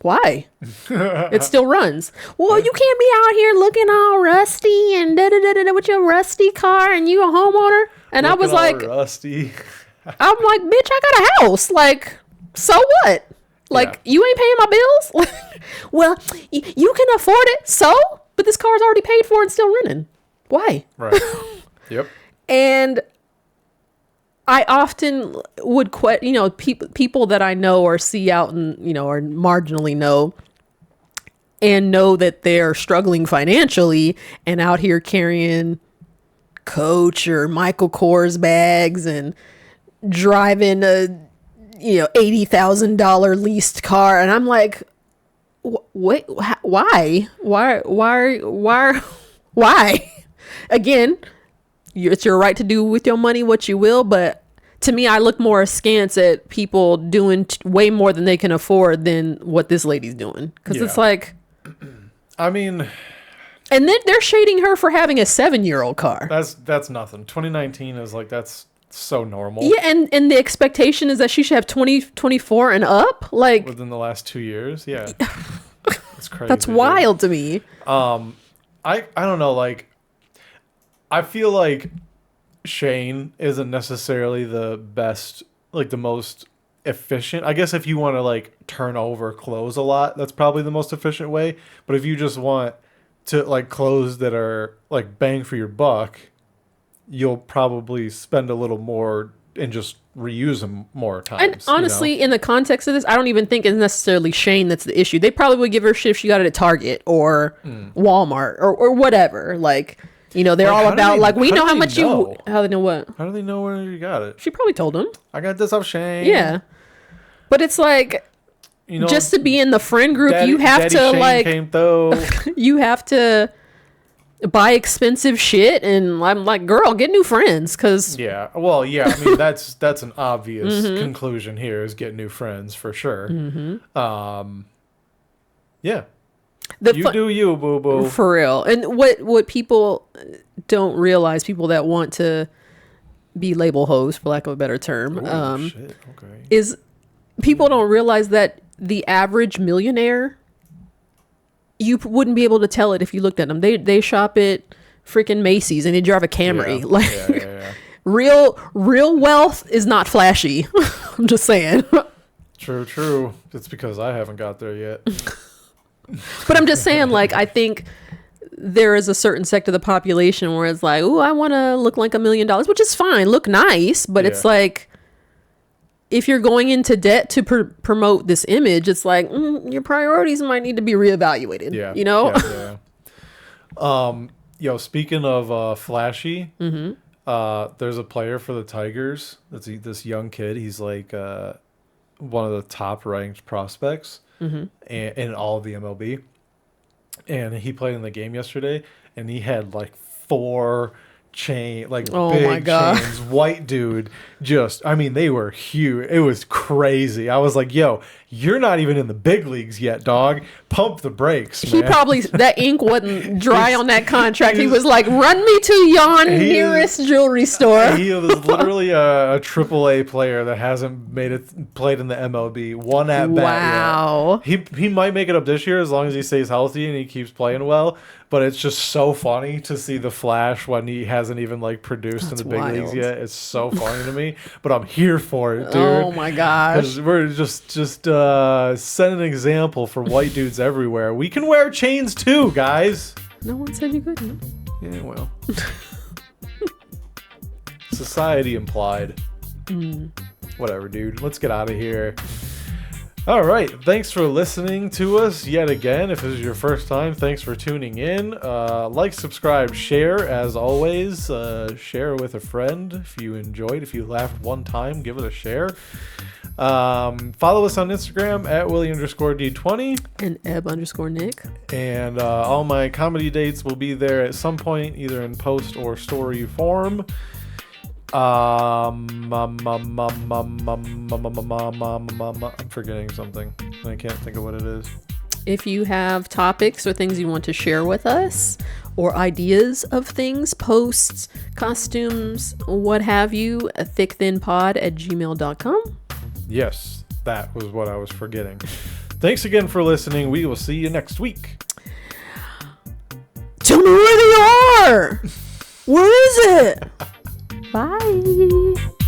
Speaker 1: why? It still runs. Well, you can't be out here looking all rusty and da da with your rusty car and you a homeowner? And I was like,
Speaker 2: rusty.
Speaker 1: I'm like, bitch, I got a house. Like, so what? Like, you ain't paying my bills? Well, you can afford it. So? But this car's already paid for and still renting. Why?
Speaker 2: Right. Yep.
Speaker 1: And I often would people that I know or see out and, or marginally know and know that they're struggling financially and out here carrying Coach or Michael Kors bags and driving a, $80,000 leased car. And I'm like, wait, why? Again, it's your right to do with your money what you will, but to me, I look more askance at people doing way more than they can afford than what this lady's doing. Because it's like,
Speaker 2: I mean,
Speaker 1: and then they're shading her for having a 7-year-old car.
Speaker 2: That's nothing. 2019 is like, that's so normal.
Speaker 1: Yeah, and the expectation is that she should have 24 and up, like
Speaker 2: within the last 2 years. Yeah, that's crazy.
Speaker 1: That's wild to me.
Speaker 2: I don't know. Like, I feel like Shane isn't necessarily the best, like the most efficient. I guess if you want to like turn over clothes a lot, that's probably the most efficient way. But if you just want to like clothes that are like bang for your buck, you'll probably spend a little more and just reuse them more times.
Speaker 1: And honestly, in the context of this, I don't even think it's necessarily Shane that's the issue. They probably would give her shit if she got it at Target or Walmart or whatever. Like, they're all about like, we know how much you. How they know what?
Speaker 2: How do they know where you got it?
Speaker 1: She probably told them.
Speaker 2: I got this off Shane.
Speaker 1: Yeah, but it's like, just to be in the friend group, you have to
Speaker 2: Shane
Speaker 1: like,
Speaker 2: came through.
Speaker 1: you have to buy expensive shit, and I'm like, girl, get new friends, because
Speaker 2: yeah. Well, yeah. I mean, that's an obvious conclusion here is get new friends for sure. Yeah. You do you, boo boo.
Speaker 1: For real. And what people don't realize, people that want to be label hoes, for lack of a better term,
Speaker 2: Shit. Okay.
Speaker 1: is people don't realize that the average millionaire, you wouldn't be able to tell it if you looked at them. They shop at freaking Macy's and they drive a Camry.
Speaker 2: Yeah.
Speaker 1: Real wealth is not flashy. I'm just saying.
Speaker 2: True. It's because I haven't got there yet.
Speaker 1: But I'm just saying, like, I think there is a certain sector of the population where it's like, oh, I want to look like $1 million, which is fine, look nice, but it's like, if you're going into debt to promote this image, it's like, your priorities might need to be reevaluated.
Speaker 2: Yeah. Speaking of flashy, there's a player for the Tigers. That's this young kid. He's like one of the top ranked prospects in all of the MLB. And he played in the game yesterday, and he had like 4 big
Speaker 1: my God.
Speaker 2: chains. White dude, they were huge. It was crazy. I was like, yo, you're not even in the big leagues yet, dog. Pump the brakes, man.
Speaker 1: He probably, that ink wasn't dry on that contract. He was like, run me to yon nearest jewelry store.
Speaker 2: He was literally a AAA player that hasn't played in the MLB. One at bat.
Speaker 1: Wow.
Speaker 2: He might make it up this year as long as he stays healthy and he keeps playing well. But it's just so funny to see the flash when he hasn't even like produced in the big leagues yet. It's so funny to me. But I'm here for it, dude.
Speaker 1: Oh my gosh.
Speaker 2: Because we're just set an example for white dudes everywhere. We can wear chains too, guys.
Speaker 1: No one said you couldn't.
Speaker 2: Yeah, well. Society implied. Whatever, dude. Let's get out of here. All right. Thanks for listening to us yet again. If this is your first time, thanks for tuning in. Like, subscribe, share. As always, share with a friend if you enjoyed. If you laughed one time, give it a share. Follow us on Instagram at Willie_D20
Speaker 1: and Eb_Nick.
Speaker 2: And all my comedy dates will be there at some point, either in post or story form. I'm forgetting something. I can't think of what it is.
Speaker 1: If you have topics or things you want to share with us, or ideas of things, posts, costumes, what have you, thickthinpod@gmail.com.
Speaker 2: Yes, that was what I was forgetting. Thanks again for listening. We will see you next week.
Speaker 1: Tell me where they are! car. Where is it? Bye.